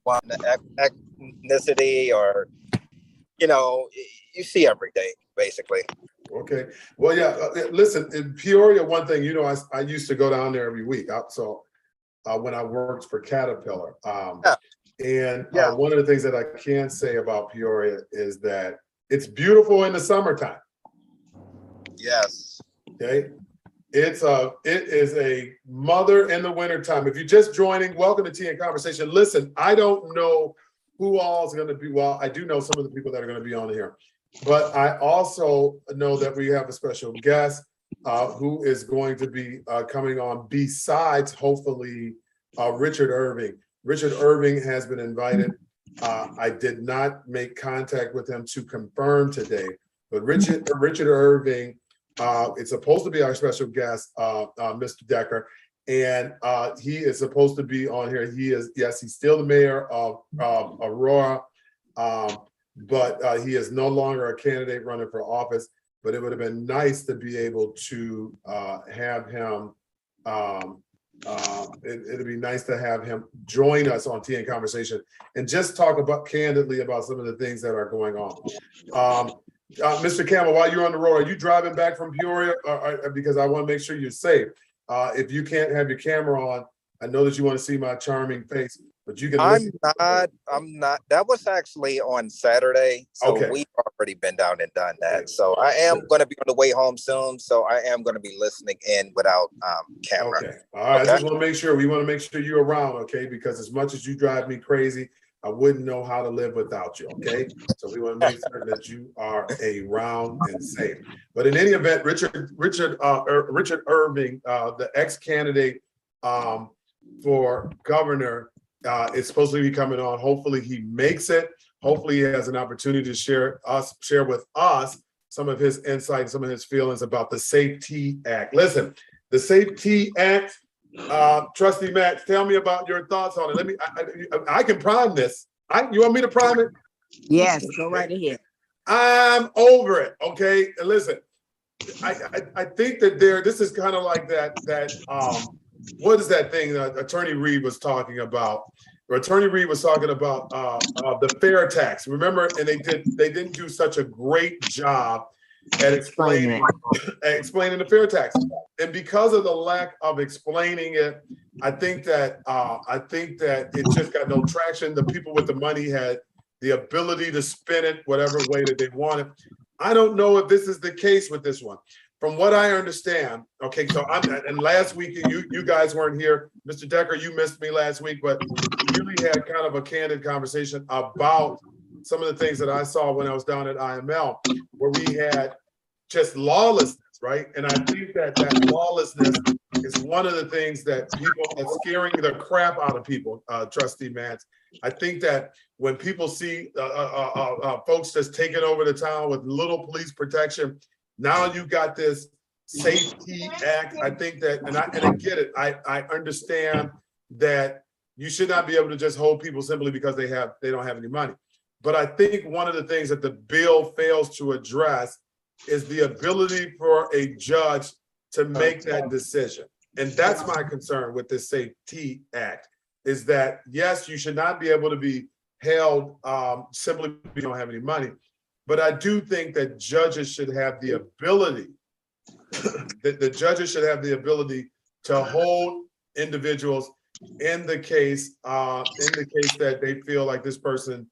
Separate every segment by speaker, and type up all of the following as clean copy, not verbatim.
Speaker 1: one ethnicity or, you see everything basically.
Speaker 2: Okay. Well, yeah. Listen, in Peoria, one thing, I used to go down there every week. When I worked for Caterpillar. One of the things that I can say about Peoria is that it's beautiful in the summertime.
Speaker 1: Yes.
Speaker 2: Okay. It is a mother in the wintertime. If you're just joining, welcome to Tea and Conversation. Listen, I don't know who all is going to be. Well, I do know some of the people that are going to be on here, but I also know that we have a special guest who is going to be coming on besides, hopefully, Richard Irving. Richard Irving has been invited. I did not make contact with him to confirm today, but Richard Irving is supposed to be our special guest, Mr. Decker, and he is supposed to be on here. He's still the mayor of Aurora, but he is no longer a candidate running for office. But it would have been nice to be able to have him. It'd be nice to have him join us on Tea and Conversation and just talk candidly about some of the things that are going on. Mr. Campbell, while you're on the road, are you driving back from Peoria? Because I want to make sure you're safe. If you can't have your camera on, I know that you want to see my charming face, but you can. I'm
Speaker 1: not. That was actually on Saturday, so okay. We've already been down and done that. Okay. So I am going to be on the way home soon. So I am going to be listening in without camera.
Speaker 2: Okay. All right. Okay. I just want to make sure. We want to make sure you're around, okay? Because as much as you drive me crazy, I wouldn't know how to live without you, okay? So we want to make sure that you are around and safe. But in any event, Richard Irving, the ex-candidate for governor, is supposed to be coming on. Hopefully he makes it. Hopefully he has an opportunity to share with us some of his insight, some of his feelings about the Safety Act. Listen, the Safety Act. Trustee Max, tell me about your thoughts on it. I can prime this. You want me to prime it?
Speaker 3: Yes, go right ahead.
Speaker 2: I'm over it. Okay, and listen, I think that this is kind of like that what is that thing that Attorney Reed was talking about? Attorney Reed was talking about the fair tax. Remember, and they didn't do such a great job at explaining the fair tax. And because of the lack of explaining it, I think that it just got no traction. The people with the money had the ability to spend it whatever way that they wanted. I don't know if this is the case with this one. From what I understand, okay, so and last week you guys weren't here. Mr. Decker, you missed me last week, but we really had kind of a candid conversation about some of the things that I saw when I was down at IML, where we had just lawlessness, right? And I think that lawlessness is one of the things that that's scaring the crap out of people, Trustee Mance. I think that when people see folks just taking over the town with little police protection, now you got this Safety Act. I think that, and I get it. I understand that you should not be able to just hold people simply because they don't have any money. But I think one of the things that the bill fails to address is the ability for a judge to make that decision. And that's my concern with this Safety Act, is that, yes, you should not be able to be held simply because you don't have any money. But I do think that judges should have the ability, the judges should have the ability to hold individuals in the case that they feel like this person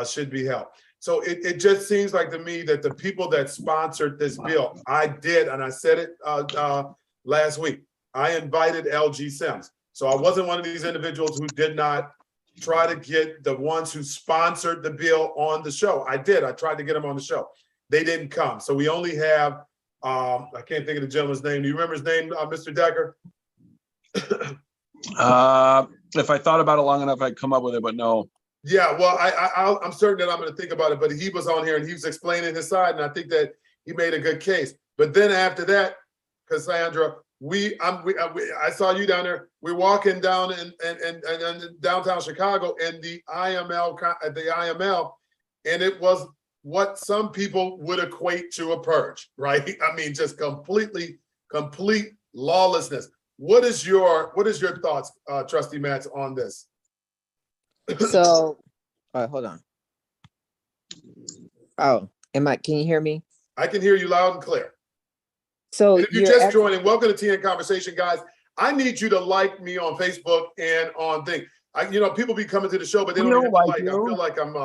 Speaker 2: should be held. So it just seems like to me that the people that sponsored this bill, I did, and I said it last week, I invited LG Sims. So I wasn't one of these individuals who did not try to get the ones who sponsored the bill on the show. I did. I tried to get them on the show. They didn't come. So we only have, I can't think of the gentleman's name. Do you remember his name, Mr. Decker?
Speaker 4: If I thought about it long enough, I'd come up with it, but no.
Speaker 2: Yeah, well, I'm certain that I'm going to think about it, but he was on here and he was explaining his side, and I think that he made a good case. But then after that, Cassandra, I saw you down there. We're walking down in downtown Chicago, and the IML, and it was what some people would equate to a purge, right? I mean, just complete lawlessness. What is your thoughts, Trustee Matz, on this?
Speaker 3: So, hold on. Oh, can you hear me?
Speaker 2: I can hear you loud and clear.
Speaker 3: So
Speaker 2: and if you're just joining, welcome to TN Conversation, guys. I need you to like me on Facebook and on thing. People be coming to the show, but they don't even like. I feel like I'm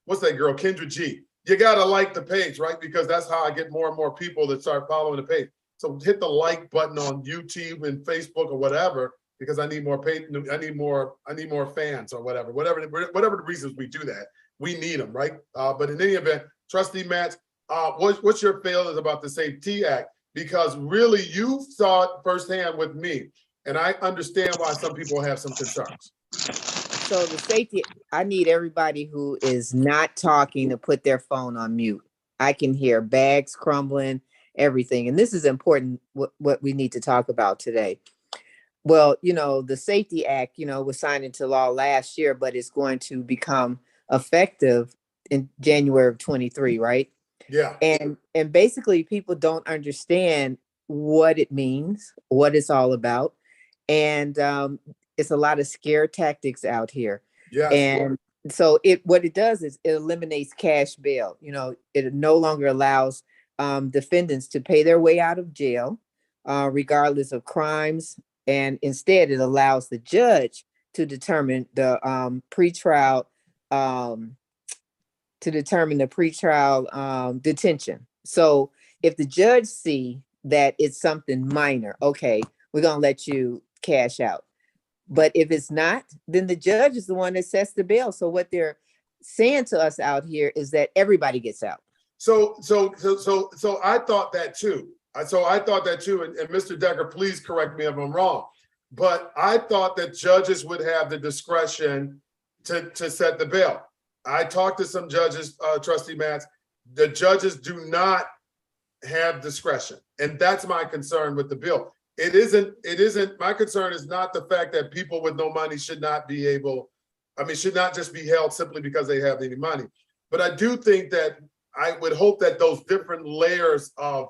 Speaker 2: what's that girl, Kendra G. You gotta like the page, right? Because that's how I get more and more people that start following the page. So hit the like button on YouTube and Facebook or whatever, because I need more I need more fans or whatever the reasons we do that. We need them, right? But in any event, Trustee Matt, what's your feelings about the Safety Act? Because really you saw it firsthand with me, and I understand why some people have some concerns.
Speaker 3: So the safety, I need everybody who is not talking to put their phone on mute. I can hear bags crumbling, everything. And this is important, what we need to talk about today. Well, the Safety Act, was signed into law last year, but it's going to become effective in January of 23, right?
Speaker 2: Yeah.
Speaker 3: And basically people don't understand what it means, what it's all about. And it's a lot of scare tactics out here.
Speaker 2: Yes.
Speaker 3: And so what it does is it eliminates cash bail. It no longer allows defendants to pay their way out of jail, regardless of crimes. And instead, it allows the judge to determine the pretrial detention. So if the judge see that it's something minor, okay, we're gonna let you cash out. But if it's not, then the judge is the one that sets the bail. So what they're saying to us out here is that everybody gets out.
Speaker 2: So I thought that too. So I thought that too. And Mr. Decker, please correct me if I'm wrong. But I thought that judges would have the discretion to set the bail. I talked to some judges, Trustee Matz. The judges do not have discretion. And that's my concern with the bill. It isn't, my concern is not the fact that people with no money should not just be held simply because they have any money. But I do think that I would hope that those different layers of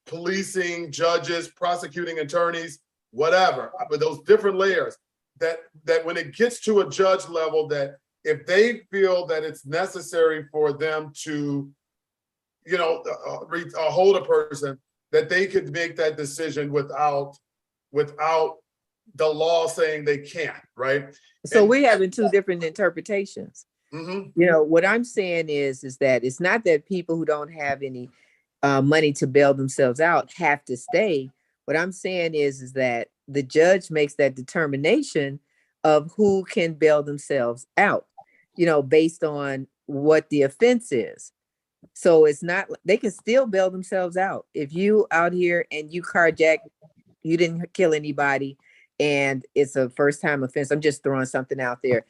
Speaker 2: policing, judges, prosecuting attorneys, whatever, with those different layers, that when it gets to a judge level, that if they feel that it's necessary for them to, hold a person, that they could make that decision without the law saying they can't, right?
Speaker 3: So we're having two different interpretations.
Speaker 2: Mm-hmm.
Speaker 3: What I'm saying is that it's not that people who don't have any money to bail themselves out have to stay. What I'm saying is that the judge makes that determination of who can bail themselves out, based on what the offense is. So it's not, they can still bail themselves out. If you out here and you carjack, you didn't kill anybody, and it's a first time offense, I'm just throwing something out there.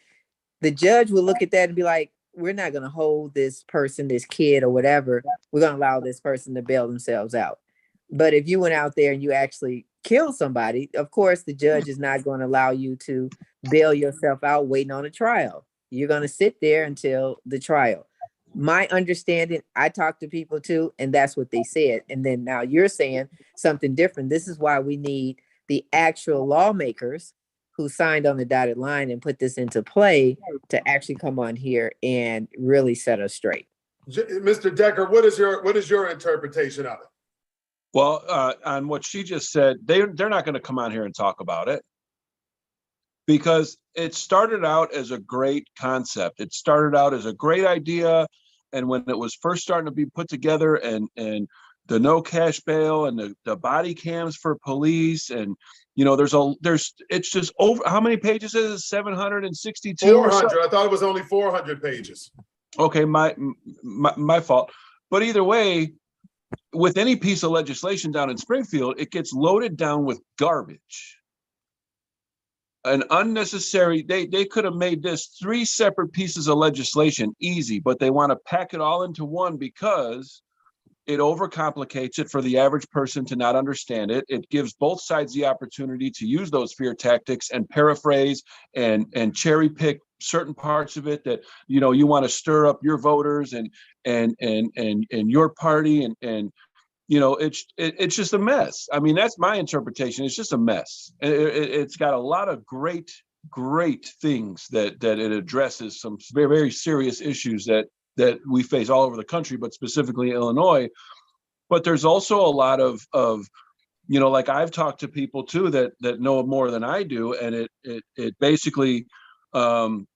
Speaker 3: The judge will look at that and be like, we're not going to hold this person, this kid or whatever. We're going to allow this person to bail themselves out. But if you went out there and you actually killed somebody, of course, the judge is not going to allow you to bail yourself out waiting on a trial. You're going to sit there until the trial. My understanding, I talked to people too, and that's what they said. And then now you're saying something different. This is why we need the actual lawmakers who signed on the dotted line and put this into play to actually come on here and really set us straight.
Speaker 2: Mr. Decker, what is your interpretation of it?
Speaker 4: Well, on what she just said, they're not going to come on here and talk about it, because it started out as a great concept. It started out as a great idea. And when it was first starting to be put together, and the no cash bail and the body cams for police, and it's just over, how many pages is it? 762?
Speaker 2: 400. I thought it was only 400 pages.
Speaker 4: Okay, my fault. But either way, with any piece of legislation down in Springfield, it gets loaded down with garbage. An unnecessary, they could have made this 3 separate pieces of legislation easy, but they want to pack it all into one because it overcomplicates it for the average person to not understand it. It gives both sides the opportunity to use those fear tactics and paraphrase and cherry pick certain parts of it that you want to stir up your voters and your party and it's just a mess. I mean, that's my interpretation. It's just a mess. It's got a lot of great great things that it addresses some very, very serious issues that we face all over the country, but specifically Illinois. But there's also a lot of like I've talked to people too that know more than I do, and it basically part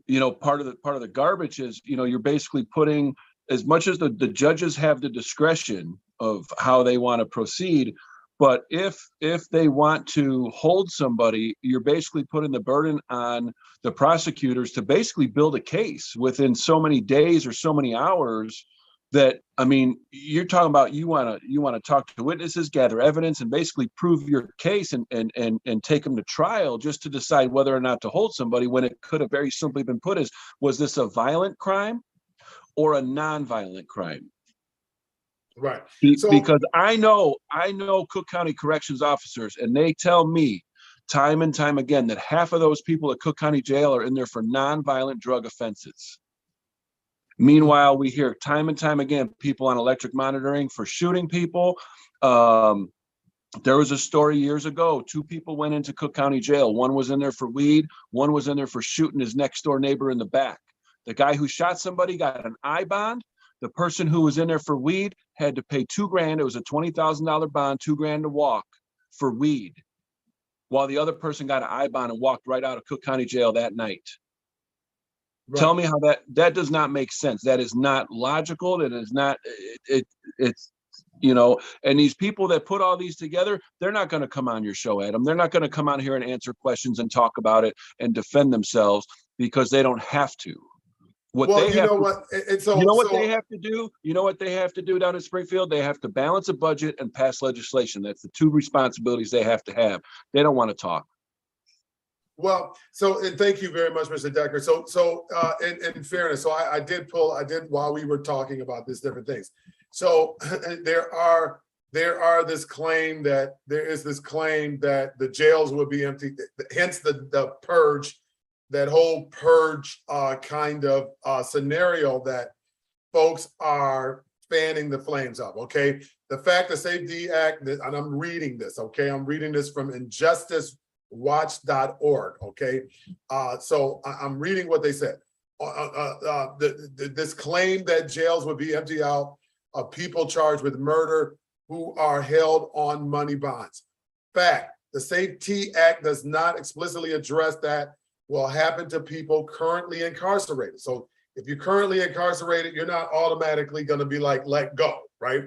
Speaker 4: of the garbage is you're basically putting, as much as the judges have the discretion of how they want to proceed, but if they want to hold somebody, you're basically putting the burden on the prosecutors to basically build a case within so many days or so many hours. That, I mean, you're talking about you want to talk to witnesses, gather evidence, and basically prove your case and take them to trial just to decide whether or not to hold somebody, when it could have very simply been put as, was this a violent crime or a non-violent crime?
Speaker 2: Right.
Speaker 4: Because I know Cook County corrections officers, and they tell me time and time again that half of those people at Cook County Jail are in there for non-violent drug offenses. Meanwhile, we hear time and time again people on electric monitoring for shooting people. There was a story years ago, 2 people went into Cook County Jail. One was in there for weed, one was in there for shooting his next door neighbor in the back. The guy who shot somebody got an I bond. The person who was in there for weed had to pay $2,000. It was a $20,000 bond, $2,000 to walk for weed, while the other person got an I bond and walked right out of Cook County Jail that night. Right. Tell me how that does not make sense. That is not logical. That is not, it's, and these people that put all these together, they're not going to come on your show, Adam. They're not going to come on here and answer questions and talk about it and defend themselves, because they don't have to. What they have to do? You know what they have to do down in Springfield? They have to balance a budget and pass legislation. That's the 2 responsibilities they have to have. They don't want to talk.
Speaker 2: Well, and thank you very much, Mr. Decker. In fairness, I did while we were talking about these different things. So there is this claim that the jails would be empty, hence the purge, that whole purge kind of scenario that folks are fanning the flames of. Okay, the Fact of Safety Act, and I'm reading this. Okay, I'm reading this from injusticewatch.org. Okay, so I'm reading what they said. This claim that jails would be empty out of people charged with murder who are held on money bonds. Fact, the Safety Act does not explicitly address that will happen to people currently incarcerated. So if you're currently incarcerated, you're not automatically going to be like, let go, right?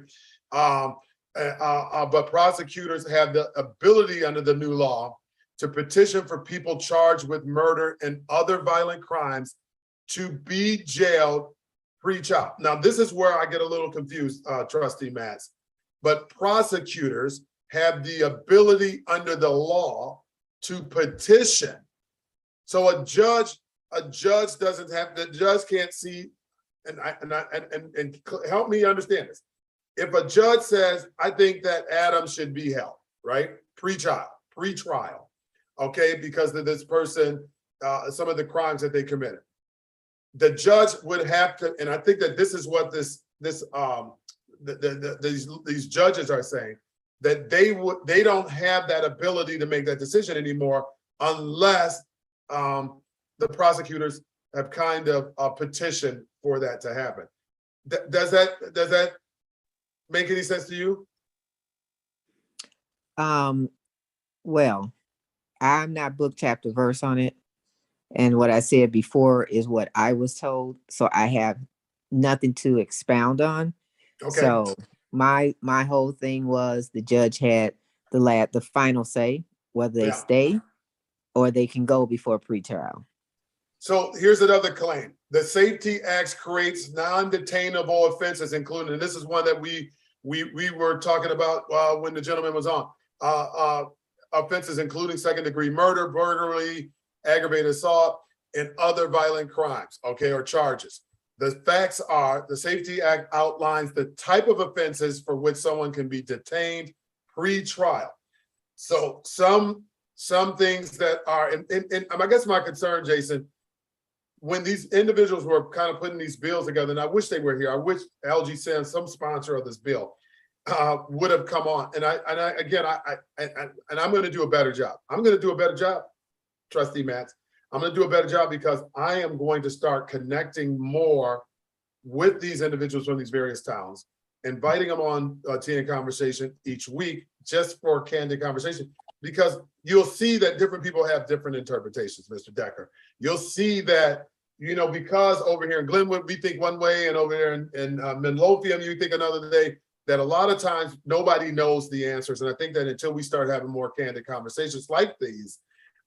Speaker 2: But prosecutors have the ability under the new law to petition for people charged with murder and other violent crimes to be jailed pre-trial. Now, this is where I get a little confused, Trustee Matz, but prosecutors have the ability under the law to petition. So a judge doesn't have, the judge can't see, and help me understand this. If a judge says, I think that Adam should be held, right? Pre-trial, okay, because of this person, some of the crimes that they committed. The judge would have to, and I think that this is what these judges are saying, that they don't have that ability to make that decision anymore unless the prosecutors have kind of petitioned for that to happen. Does that make any sense to you?
Speaker 3: Well, I'm not book, chapter, verse on it. And what I said before is what I was told. So I have nothing to expound on. Okay. So my whole thing was the judge had the final say, whether they stay or they can go before pretrial.
Speaker 2: So here's another claim. The Safety Act creates non-detainable offenses, including, and this is one that we were talking about when the gentleman was on, offenses including second-degree murder, burglary, aggravated assault, and other violent crimes, okay, or charges. The facts are the Safety Act outlines the type of offenses for which someone can be detained pre-trial. So some things that are, and I guess my concern, Jason, when these individuals were kind of putting these bills together, and I wish they were here, I wish LG Sims, some sponsor of this bill, would have come on. And I'm going to do a better job. I'm going to do a better job Trustee Matz, I'm going to do a better job because I am going to start connecting more with these individuals from these various towns, inviting them on Tea and Conversation each week just for candid conversation, because you'll see that different people have different interpretations, Mr. Decker. You'll see that, you know, because over here in Glenwood, we think one way, and over there in Midlothian, you think another day, that a lot of times nobody knows the answers. And I think that until we start having more candid conversations like these,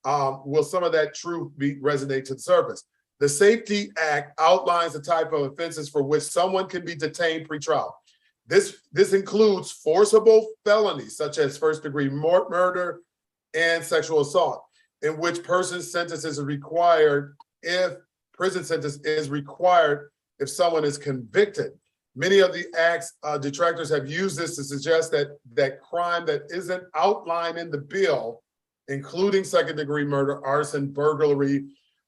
Speaker 2: will some of that truth resonate to the surface. The Safety Act outlines the type of offenses for which someone can be detained pre-trial. This includes forcible felonies such as first-degree murder and sexual assault, in which person's sentence is required if prison sentence is required if someone is convicted. Many of the act's detractors have used this to suggest that crime that isn't outlined in the bill, including second-degree murder, arson, burglary,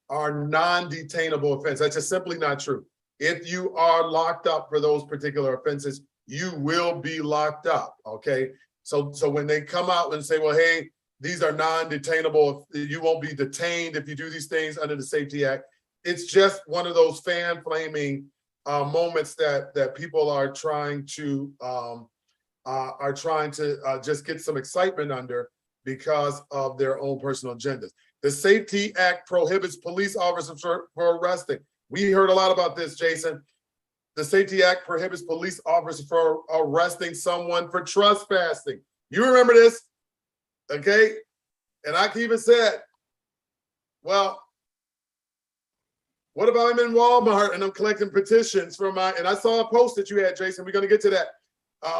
Speaker 2: are non-detainable offenses. That's just simply not true. If you are locked up for those particular offenses, you will be locked up, okay? So when they come out and say, well, hey, these are non-detainable, you won't be detained if you do these things under the Safety Act, it's just one of those fan-flaming moments that people are trying to just get some excitement under because of their own personal agendas. The Safety Act prohibits police officers for arresting. We heard a lot about this, Jason. The Safety Act prohibits police officers for arresting someone for trespassing. You remember this, okay? And I even said, well, what about I'm in Walmart and I'm collecting petitions for and I saw a post that you had, Jason. We're gonna get to that,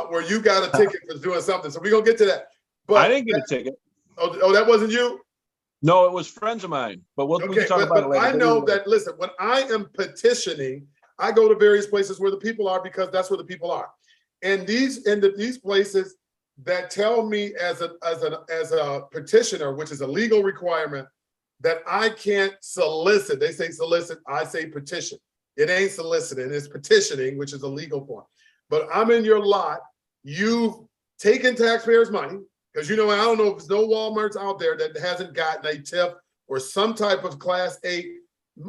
Speaker 2: where you got a ticket for doing something. So we're gonna get to that. But
Speaker 4: I didn't get a ticket.
Speaker 2: Oh, that wasn't you?
Speaker 4: No, it was friends of mine, but we can talk about it later.
Speaker 2: I know that, listen, when I am petitioning, I go to various places where the people are because that's where the people are. And these places that tell me as a petitioner, which is a legal requirement, that I can't solicit. They say solicit, I say petition. It ain't soliciting, it's petitioning, which is a legal form. But I'm in your lot, you've taken taxpayers' money, because you know, I don't know if there's no Walmarts out there that hasn't gotten a tip or some type of Class 8.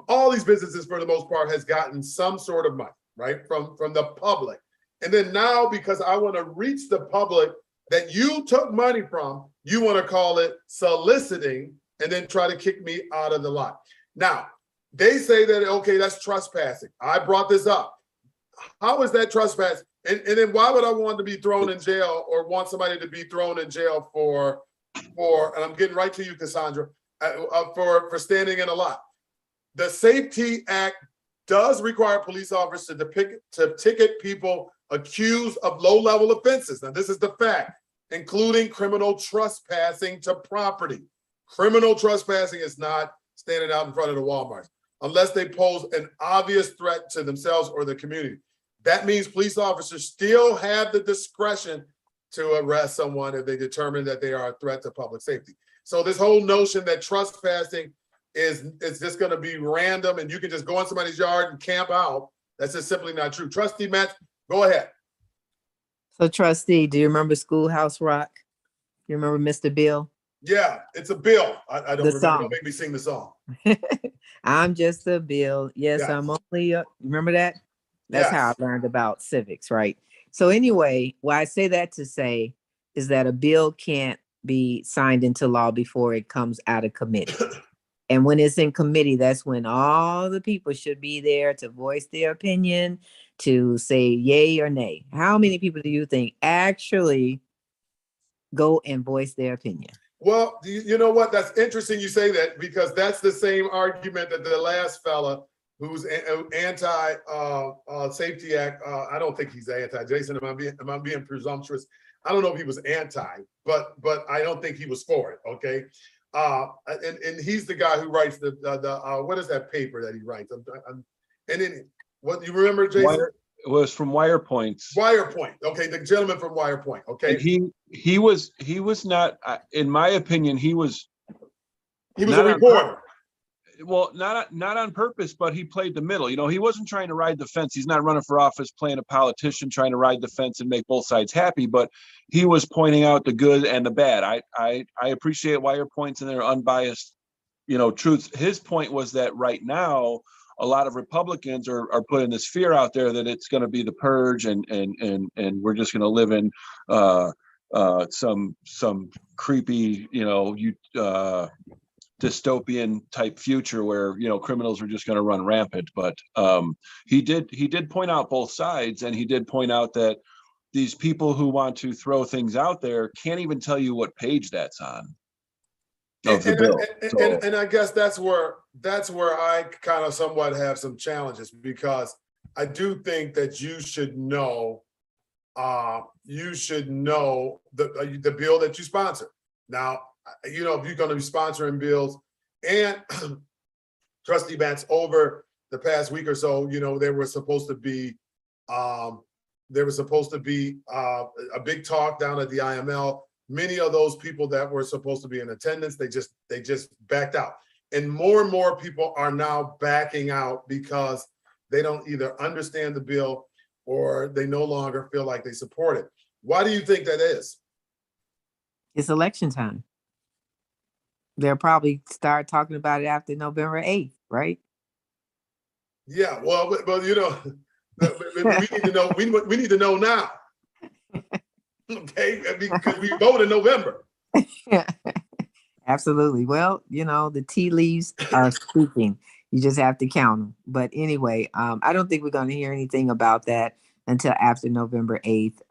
Speaker 2: All these businesses, for the most part, has gotten some sort of money, right, from the public. And then now, because I want to reach the public that you took money from, you want to call it soliciting and then try to kick me out of the lot. Now, they say that, okay, that's trespassing. I brought this up. How is that trespassing? And then why would I want to be thrown in jail or want somebody to be thrown in jail for and I'm getting right to you, Cassandra, for standing in a lot? The Safety Act does require police officers to ticket people accused of low-level offenses. Now, this is the fact, including criminal trespassing to property. Criminal trespassing is not standing out in front of the Walmart unless they pose an obvious threat to themselves or the community. That means police officers still have the discretion to arrest someone if they determine that they are a threat to public safety. So this whole notion that trespassing is just going to be random and you can just go in somebody's yard and camp out, that's just simply not true. Trustee Matt, go ahead.
Speaker 3: So, Trustee, do you remember Schoolhouse Rock? You remember Mr. Bill?
Speaker 2: Yeah, it's a bill. I don't remember.
Speaker 3: Song.
Speaker 2: Don't make me sing the song.
Speaker 3: I'm just a bill. Yes, yeah. I'm only remember that? That's how I learned about civics, right? So anyway, what I say that to say is that a bill can't be signed into law before it comes out of committee. And when it's in committee, that's when all the people should be there to voice their opinion, to say yay or nay. How many people do you think actually go and voice their opinion?
Speaker 2: Well, you know what? That's interesting you say that, because that's the same argument that the last fella who's anti-Safety Act, I don't think he's anti. Jason, am I being presumptuous? I don't know if he was anti, but I don't think he was for it, okay? And he's the guy who writes the what is that paper that he writes? And then, what you remember, Jason?
Speaker 4: It was from Wirepoints.
Speaker 2: Wirepoint, okay, the gentleman from Wirepoint, okay.
Speaker 4: And he was not, in my opinion, he was
Speaker 2: a reporter.
Speaker 4: Well, not on purpose, but he played the middle. You know, he wasn't trying to ride the fence. He's not running for office, playing a politician, trying to ride the fence and make both sides happy. But he was pointing out the good and the bad. I appreciate Wirepoints and their unbiased truth. His point was that right now, a lot of Republicans are putting this fear out there that it's going to be the purge, and we're just going to live in some creepy, dystopian type future where criminals are just going to run rampant. But he did point out both sides, and he did point out that these people who want to throw things out there can't even tell you what page that's on of the bill.
Speaker 2: And I guess that's where I kind of somewhat have some challenges, because I do think that you should know the bill that you sponsor. Now, if you're going to be sponsoring bills, and Trustee Vance, over the past week or so, there was supposed to be a big talk down at the IML. Many of those people that were supposed to be in attendance, they just backed out. And more people are now backing out because they don't either understand the bill or they no longer feel like they support it. Why do you think that is?
Speaker 3: It's election time. They'll probably start talking about it after November 8th, right?
Speaker 2: Yeah, well, we need to know. We need to know now. Okay, because we vote in November.
Speaker 3: Absolutely. Well, the tea leaves are speaking. You just have to count them. But anyway, I don't think we're going to hear anything about that until after November 8th.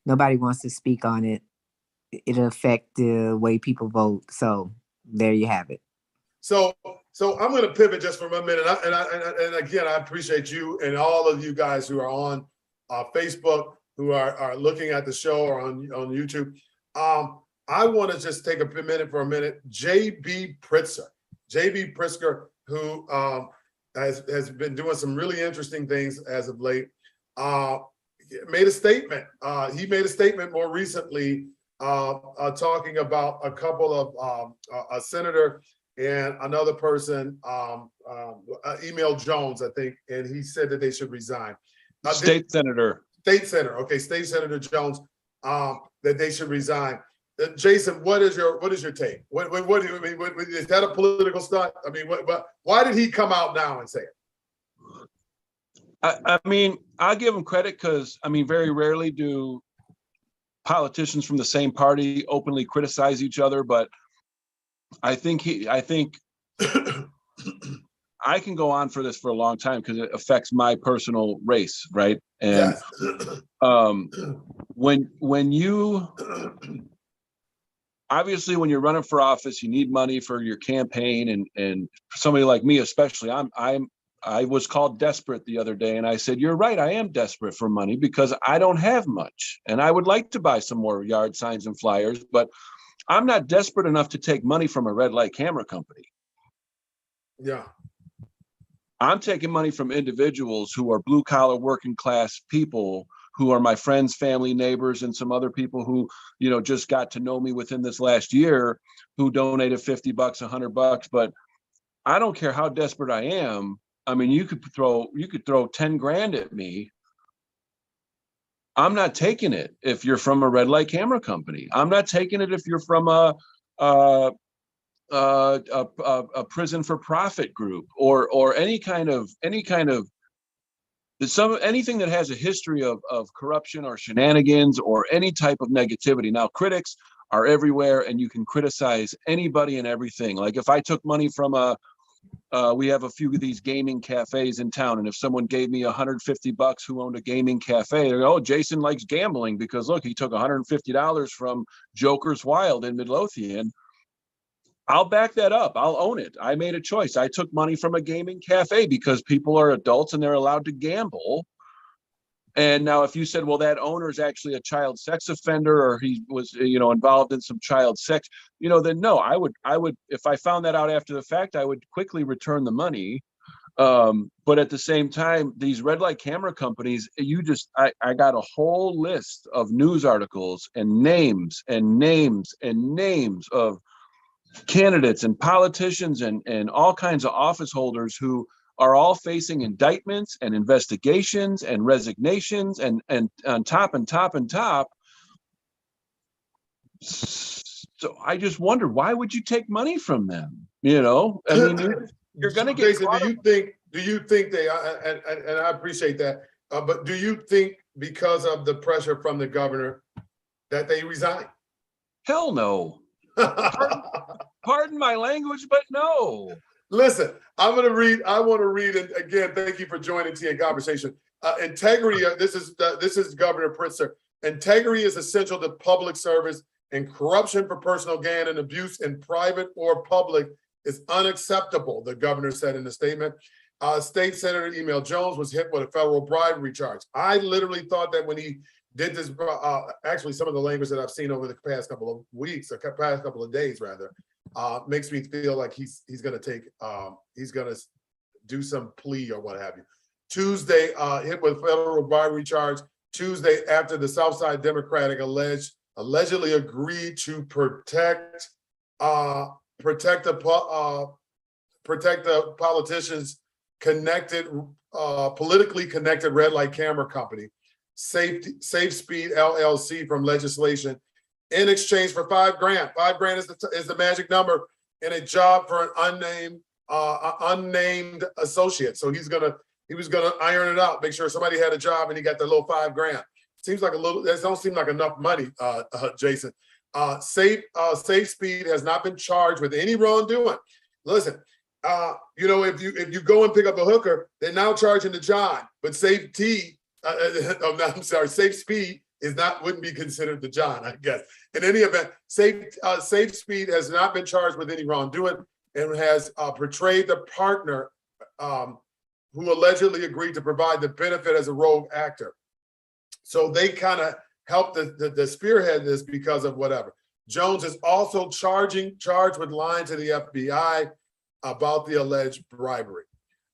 Speaker 3: Nobody wants to speak on it. It'll affect the way people vote. So there you have it.
Speaker 2: So I'm going to pivot just for a minute. And again, I appreciate you and all of you guys who are on Facebook, who are looking at the show, or on YouTube. I want to just take a minute. JB Pritzker, who has been doing some really interesting things as of late, made a statement. He made a statement more recently talking about a couple of a senator and another person, Email Jones, I think, and he said that they should resign.
Speaker 4: State Senator Jones,
Speaker 2: that they should resign. Jason, what is your take? What do you mean? Is that a political stunt? I mean, why did he come out now and say it?
Speaker 4: I mean, I'll give him credit, because very rarely do politicians from the same party openly criticize each other, but I think I can go on for this for a long time because it affects my personal race, right? And when you obviously, when you're running for office, you need money for your campaign, and somebody like me especially, I was called desperate the other day, and I said, you're right, I am desperate for money because I don't have much, and I would like to buy some more yard signs and flyers, but I'm not desperate enough to take money from a red light camera company.
Speaker 2: Yeah.
Speaker 4: I'm taking money from individuals who are blue collar working class people, who are my friends, family, neighbors, and some other people who, just got to know me within this last year, who donated $50, $100. But I don't care how desperate I am. I mean, you could throw 10 grand at me. I'm not taking it if you're from a red light camera company. I'm not taking it if you're from a prison for profit group or anything that has a history of corruption or shenanigans or any type of negativity. Now, critics are everywhere, and you can criticize anybody and everything. Like if I took money from we have a few of these gaming cafes in town, and if someone gave me $150 who owned a gaming cafe, they go, oh, Jason likes gambling because look, he took $150 from Joker's Wild in Midlothian. I'll back that up. I'll own it. I made a choice. I took money from a gaming cafe because people are adults and they're allowed to gamble. And now if you said, well, that owner is actually a child sex offender, or he was, involved in some child sex, then no, I would, if I found that out after the fact, I would quickly return the money. But at the same time, these red light camera companies, I got a whole list of news articles and names of candidates and politicians and all kinds of office holders who are all facing indictments and investigations and resignations and on top. So I just wonder, why would you take money from them? You know, I mean, you're going to get.
Speaker 2: Jason, do you think they? And I appreciate that, but do you think because of the pressure from the governor that they resign?
Speaker 4: Hell no. Pardon my language, but no.
Speaker 2: Listen, I want to read, and again, thank you for joining TA Conversation. Integrity, this is Governor Pritzker. Integrity is essential to public service, and corruption for personal gain and abuse in private or public is unacceptable, the governor said in the statement. State Senator Emil Jones was hit with a federal bribery charge. I literally thought that when he did this, actually some of the language that I've seen over the past couple of weeks, or past couple of days rather, makes me feel like he's going to do some plea or what have you. Tuesday, hit with federal bribery charge. Tuesday, after the Southside Democratic allegedly agreed to protect the politicians connected, politically connected red light camera company, Safe Speed LLC, from legislation in exchange for $5 grand. $5 grand is the magic number, and a job for an unnamed associate. So he was gonna iron it out, make sure somebody had a job, and he got the little $5 grand. Seems like that don't seem like enough money, Jason. Safe Speed has not been charged with any wrongdoing. Listen, you know, if you go and pick up a hooker, they're now charging the John, but Safe Speed wouldn't be considered the John, I guess. In any event, Safe Speed has not been charged with any wrongdoing and has portrayed the partner who allegedly agreed to provide the benefit as a rogue actor. So they kind of helped the spearhead this because of whatever. Jones is also charged with lying to the FBI about the alleged bribery.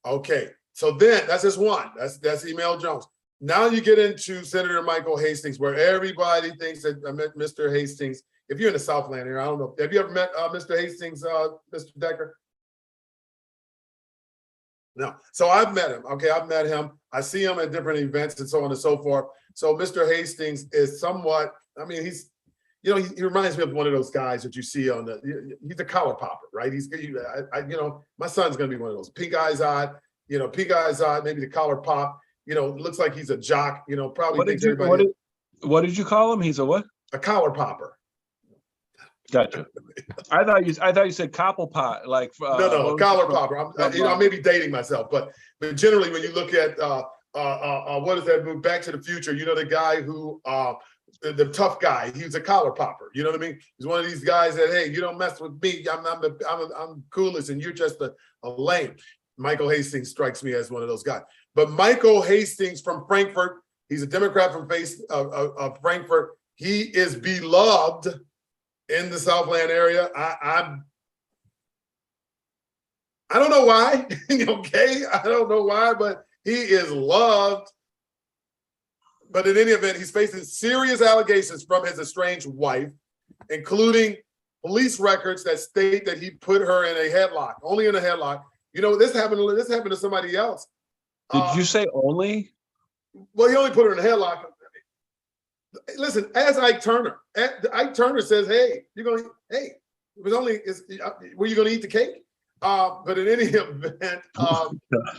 Speaker 2: Okay, so then that's just one. That's Emil Jones. Now you get into Senator Michael Hastings, where everybody thinks that Mr. Hastings, if you're in the Southland area, I don't know, have you ever met Mr. Hastings, Mr. Decker? No. So I've met him. Okay, I've met him. I see him at different events and so on and so forth. So Mr. Hastings is somewhat, I mean, he's, you know, he reminds me of one of those guys that you see on he's a collar popper, right? You know, my son's going to be one of those. Pink eyes odd, maybe the collar pop. You know, looks like he's a jock, you know, probably thinks everybody.
Speaker 4: What did you call him? He's a what?
Speaker 2: A collar popper.
Speaker 4: Gotcha. I thought you said copple pot, like
Speaker 2: no, collar popper. I may be dating myself, but generally when you look at what is that movie, Back to the Future, you know, the guy who the tough guy, he's a collar popper. You know what I mean? He's one of these guys that, hey, you don't mess with me. I'm coolest, and you're just a lame. Michael Hastings strikes me as one of those guys. But Michael Hastings from Frankfurt, he's a Democrat from Frankfurt. He is beloved in the Southland area. I don't know why, okay? I don't know why, but he is loved. But in any event, he's facing serious allegations from his estranged wife, including police records that state that he put her in a headlock, only in a headlock. You know, this happened to somebody else.
Speaker 4: Did you say only?
Speaker 2: Well, he only put her in a headlock. Listen, as Ike Turner says, hey, were you going to eat the cake? But in any event,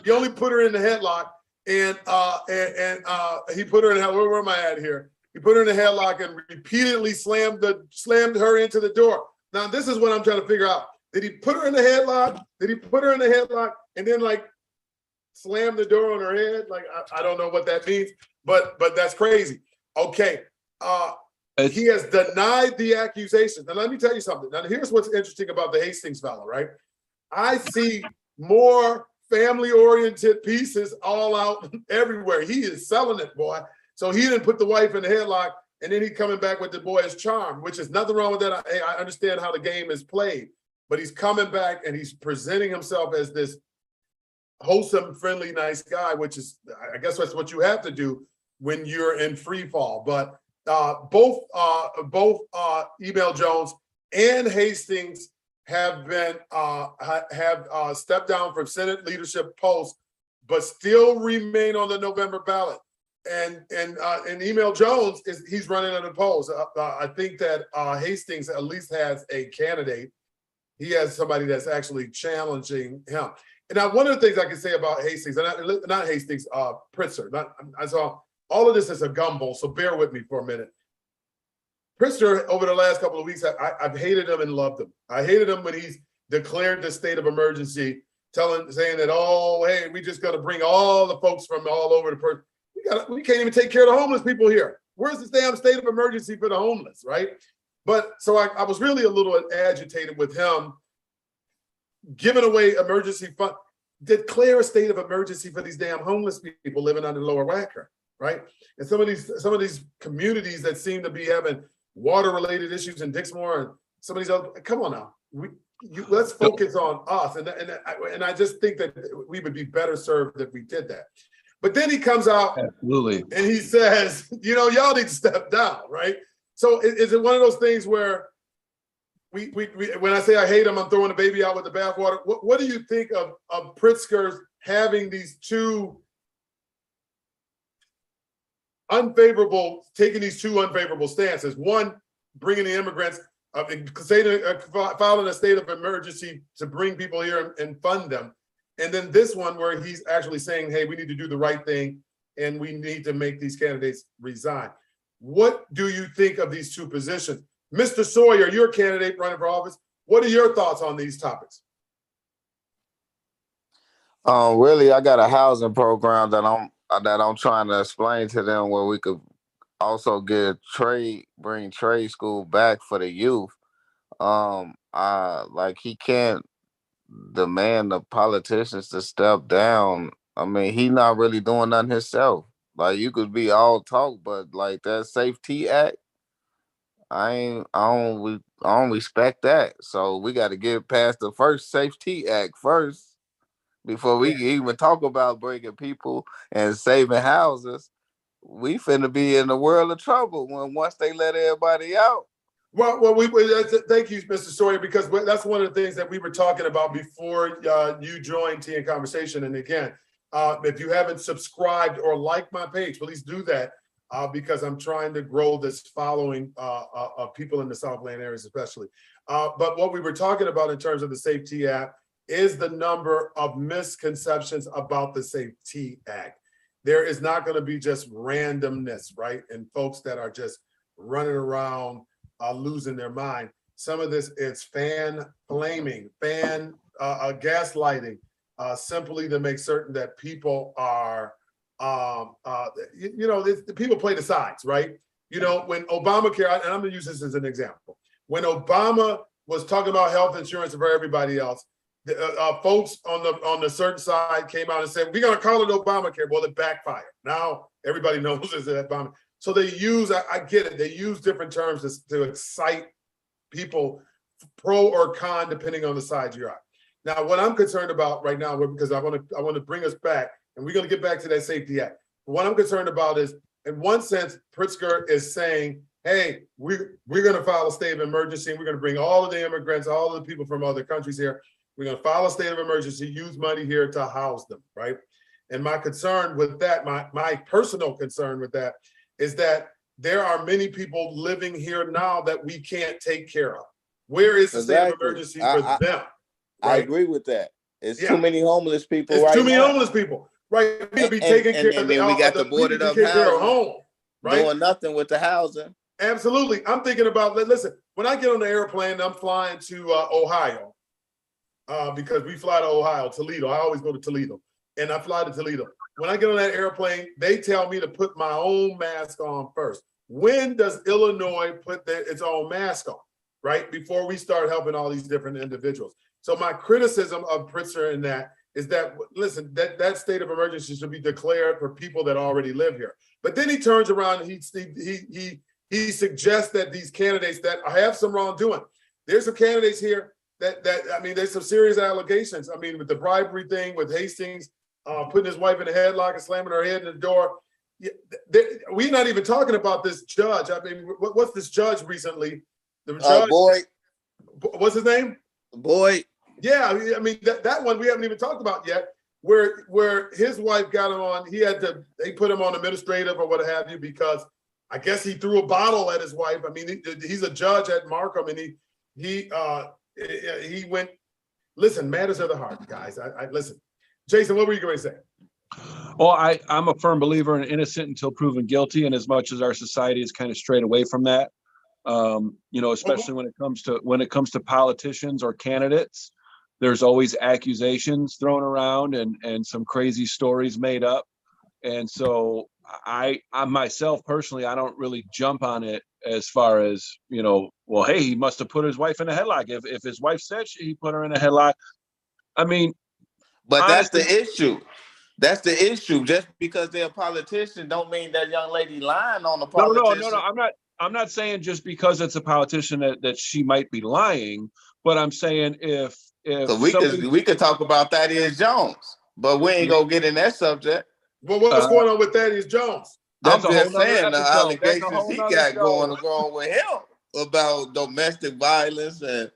Speaker 2: he only put her in the headlock, and he put her in. Where am I at here? He put her in the headlock and repeatedly slammed her into the door. Now, this is what I'm trying to figure out. Did he put her in the headlock? Did he put her in the headlock and then like slam the door on her head? Like I don't know what that means, but that's crazy. Okay. He has denied the accusations. And let me tell you something. Now, here's what's interesting about the Hastings fellow, right? I see more family-oriented pieces all out everywhere. He is selling it, boy. So he didn't put the wife in the headlock, and then he's coming back with the boy's charm, which is nothing wrong with that. I understand how the game is played, but he's coming back and he's presenting himself as this wholesome, friendly, nice guy, which is, I guess that's what you have to do when you're in free fall. But both Emil Jones and Hastings have been stepped down from Senate leadership posts, but still remain on the November ballot. and Email Jones he's running unopposed. I think that Hastings at least has a candidate. He has somebody that's actually challenging him. And now one of the things I can say about Hastings, and not Hastings, PRitzer. I saw all of this is a gumbo, so bear with me for a minute. PRitzer, over the last couple of weeks, I've hated him and loved him. I hated him when he's declared the state of emergency, saying that, oh, hey, we just got to bring all the folks from all over the person. We can't even take care of the homeless people here. Where's this damn state of emergency for the homeless, right? But so I was really a little agitated with him giving away emergency fund, declare a state of emergency for these damn homeless people living under Lower Wacker, right? And some of these communities that seem to be having water-related issues in Dixmoor and some of these other, come on now, let's focus on us. And I just think that we would be better served if we did that. But then he comes out
Speaker 4: absolutely
Speaker 2: and he says, y'all need to step down, right? So is it one of those things where we when I say I hate him, I'm throwing the baby out with the bathwater? What do you think of Pritzker's having these two unfavorable stances? One, bringing the immigrants, filing a state of emergency to bring people here and fund them. And then this one where he's actually saying, hey, we need to do the right thing and we need to make these candidates resign. What do you think of these two positions? Mr. Sawyer, you're a candidate running for office. What are your thoughts on these topics?
Speaker 5: Really, I got a housing program that I'm trying to explain to them where we could also bring trade school back for the youth. He can't demand the politicians to step down. I mean, he not really doing nothing himself. Like, you could be all talk, but like that Safety Act, I don't respect that. So we got to get past the first Safety Act first before we even talk about breaking people and saving houses. We finna be in a world of trouble once they let everybody out.
Speaker 2: Well, thank you, Mr. Sawyer, because that's one of the things that we were talking about before you joined Tea and Conversation. And again, if you haven't subscribed or liked my page, please do that because I'm trying to grow this following of people in the Southland areas, especially. But what we were talking about in terms of the Safety Act is the number of misconceptions about the Safety Act. There is not going to be just randomness, right? And folks that are just running around losing their mind. Some of this is fan blaming, gaslighting, simply to make certain that people are, the people play the sides, right? When Obamacare, and I'm gonna use this as an example, when Obama was talking about health insurance for everybody else, folks on the certain side came out and said, we're gonna call it Obamacare. Well, it backfired. Now everybody knows it's Obama. So they use, I get it, they use different terms to excite people, pro or con, depending on the side you're on. Now, what I'm concerned about right now, because I want to bring us back, and we're going to get back to that Safety Act. What I'm concerned about is, in one sense, Pritzker is saying, hey, we're going to file a state of emergency, and we're going to bring all of the immigrants, all of the people from other countries here. We're going to file a state of emergency, use money here to house them, right? And my concern with that, my personal concern with that, is that there are many people living here now that we can't take care of. Where is the state of emergency for them?
Speaker 5: I agree with that. It's too many homeless people. It's
Speaker 2: too many homeless people, right? We be taking care of
Speaker 5: them. We got the boarded up housing,
Speaker 2: right?
Speaker 5: Doing nothing with the housing.
Speaker 2: Absolutely. I'm thinking about, listen, when I get on the airplane, I'm flying to Ohio because we fly to Ohio, Toledo. I always go to Toledo, and I fly to Toledo. When I get on that airplane, they tell me to put my own mask on first. When does Illinois put its own mask on, right? Before we start helping all these different individuals. So my criticism of Pritzker in that is that, listen, that state of emergency should be declared for people that already live here. But then he turns around and he suggests that these candidates that have some wrongdoing. There's some candidates here that there's some serious allegations. I mean, with the bribery thing, with Hastings, putting his wife in a headlock and slamming her head in the door. We're not even talking about this judge. I mean, what's this judge recently? The judge,
Speaker 5: Boyd.
Speaker 2: What's his name?
Speaker 5: Boyd.
Speaker 2: Yeah, I mean that one we haven't even talked about yet. where his wife got him on, they put him on administrative or what have you, because I guess he threw a bottle at his wife. I mean, he's a judge at Markham, and he went, listen, matters of the heart, guys. I listen. Jason, what were you going to say?
Speaker 4: Well, I'm a firm believer in innocent until proven guilty, and as much as our society is kind of strayed away from that, especially when it comes to politicians or candidates, there's always accusations thrown around and some crazy stories made up. And so I myself personally, I don't really jump on it as far as, well, hey, he must have put his wife in a headlock. If his wife said he put her in a headlock, I mean,
Speaker 5: but
Speaker 4: honestly,
Speaker 5: that's the issue. That's the issue. Just because they're a politician don't mean that young lady lying on the politician.
Speaker 4: No. I'm not saying just because it's a politician that she might be lying, but I'm saying if
Speaker 5: we could talk about Thaddeus Jones, but we ain't gonna get in that subject.
Speaker 2: Well, what's going on with Thaddeus Jones?
Speaker 5: I'm just saying the allegations he got going with him about domestic violence and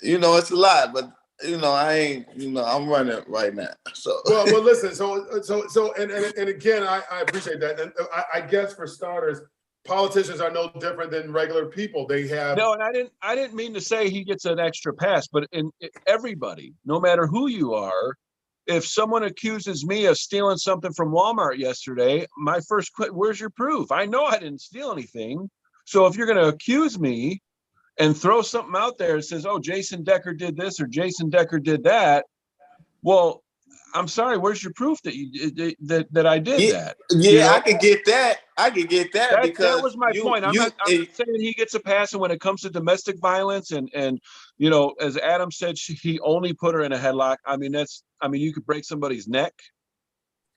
Speaker 5: it's a lot, but I ain't, I'm running right now. So
Speaker 2: well, listen. So, and again, I appreciate that. And I guess for starters, politicians are no different than regular people. They have
Speaker 4: and I didn't mean to say he gets an extra pass, but everybody, no matter who you are, if someone accuses me of stealing something from Walmart yesterday, my first question, where's your proof? I know I didn't steal anything. So if you're going to accuse me and throw something out there that says, oh, Jason Decker did this or Jason Decker did that, well, I'm sorry, where's your proof that I did that?
Speaker 5: Yeah, I could get that. Because
Speaker 4: that was my point. I'm not saying he gets a pass, and when it comes to domestic violence and as Adam said, he only put her in a headlock. I mean, you could break somebody's neck.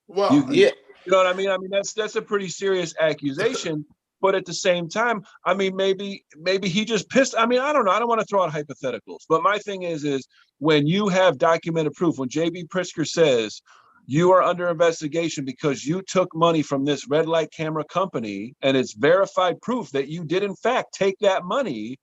Speaker 2: Well,
Speaker 5: yeah.
Speaker 4: You know what I mean? I mean, that's a pretty serious accusation. But at the same time, I mean, maybe he just pissed. I mean, I don't know. I don't want to throw out hypotheticals. But my thing is when you have documented proof, when J.B. Pritzker says you are under investigation because you took money from this red light camera company, and it's verified proof that you did, in fact, take that money.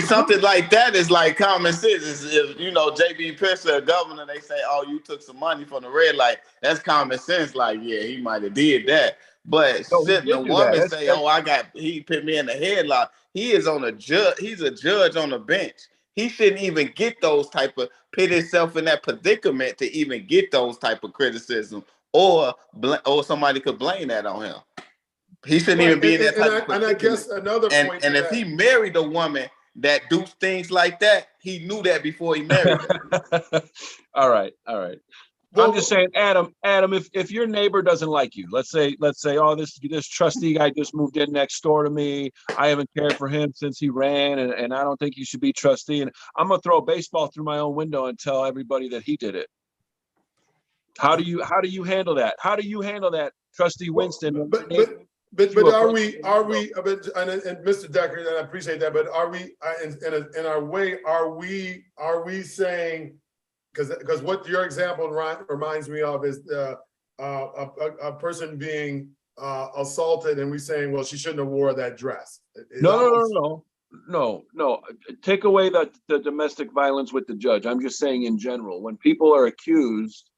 Speaker 5: Something like that is like common sense. If J.B. Pritzker, governor, they say, "Oh, you took some money from the red light." That's common sense. Like, yeah, he might have did that. But sitting a woman say, he put me in the headlock. He is on a judge. He's a judge on the bench. He shouldn't even get those type of put himself in that predicament to even get those type of criticism, or somebody could blame that on him. He shouldn't even be in that type of predicament.
Speaker 2: And I guess another point.
Speaker 5: And if he married a woman that do things like that, he knew that before he married her.
Speaker 4: All right. Well, I'm just saying, Adam, if your neighbor doesn't like you, let's say, oh, this trustee guy just moved in next door to me. I haven't cared for him since he ran, and I don't think he should be trustee. And I'm gonna throw a baseball through my own window and tell everybody that he did it. How do you handle that? How do you handle that, Trustee Winston?
Speaker 2: But are we and Mr. Decker, and I appreciate that, but are we in our way, are we saying, because what your example reminds me of is a person being assaulted, and we're saying, well, she shouldn't have wore that dress.
Speaker 4: No. Take away the domestic violence with the judge. I'm just saying in general, when people are accused,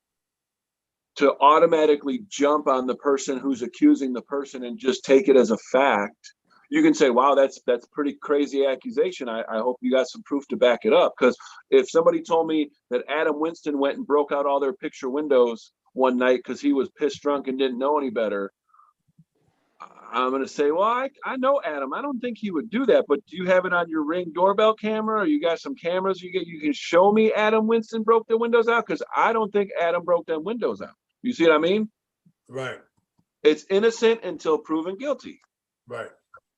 Speaker 4: to automatically jump on the person who's accusing the person and just take it as a fact, you can say, wow, that's pretty crazy accusation. I hope you got some proof to back it up. Because if somebody told me that Adam Winston went and broke out all their picture windows one night because he was pissed drunk and didn't know any better, I'm going to say, well, I know Adam. I don't think he would do that. But do you have it on your Ring doorbell camera, or you got some cameras you can show me Adam Winston broke the windows out? Because I don't think Adam broke them windows out. You see what I mean?
Speaker 2: Right.
Speaker 4: It's innocent until proven guilty.
Speaker 2: Right.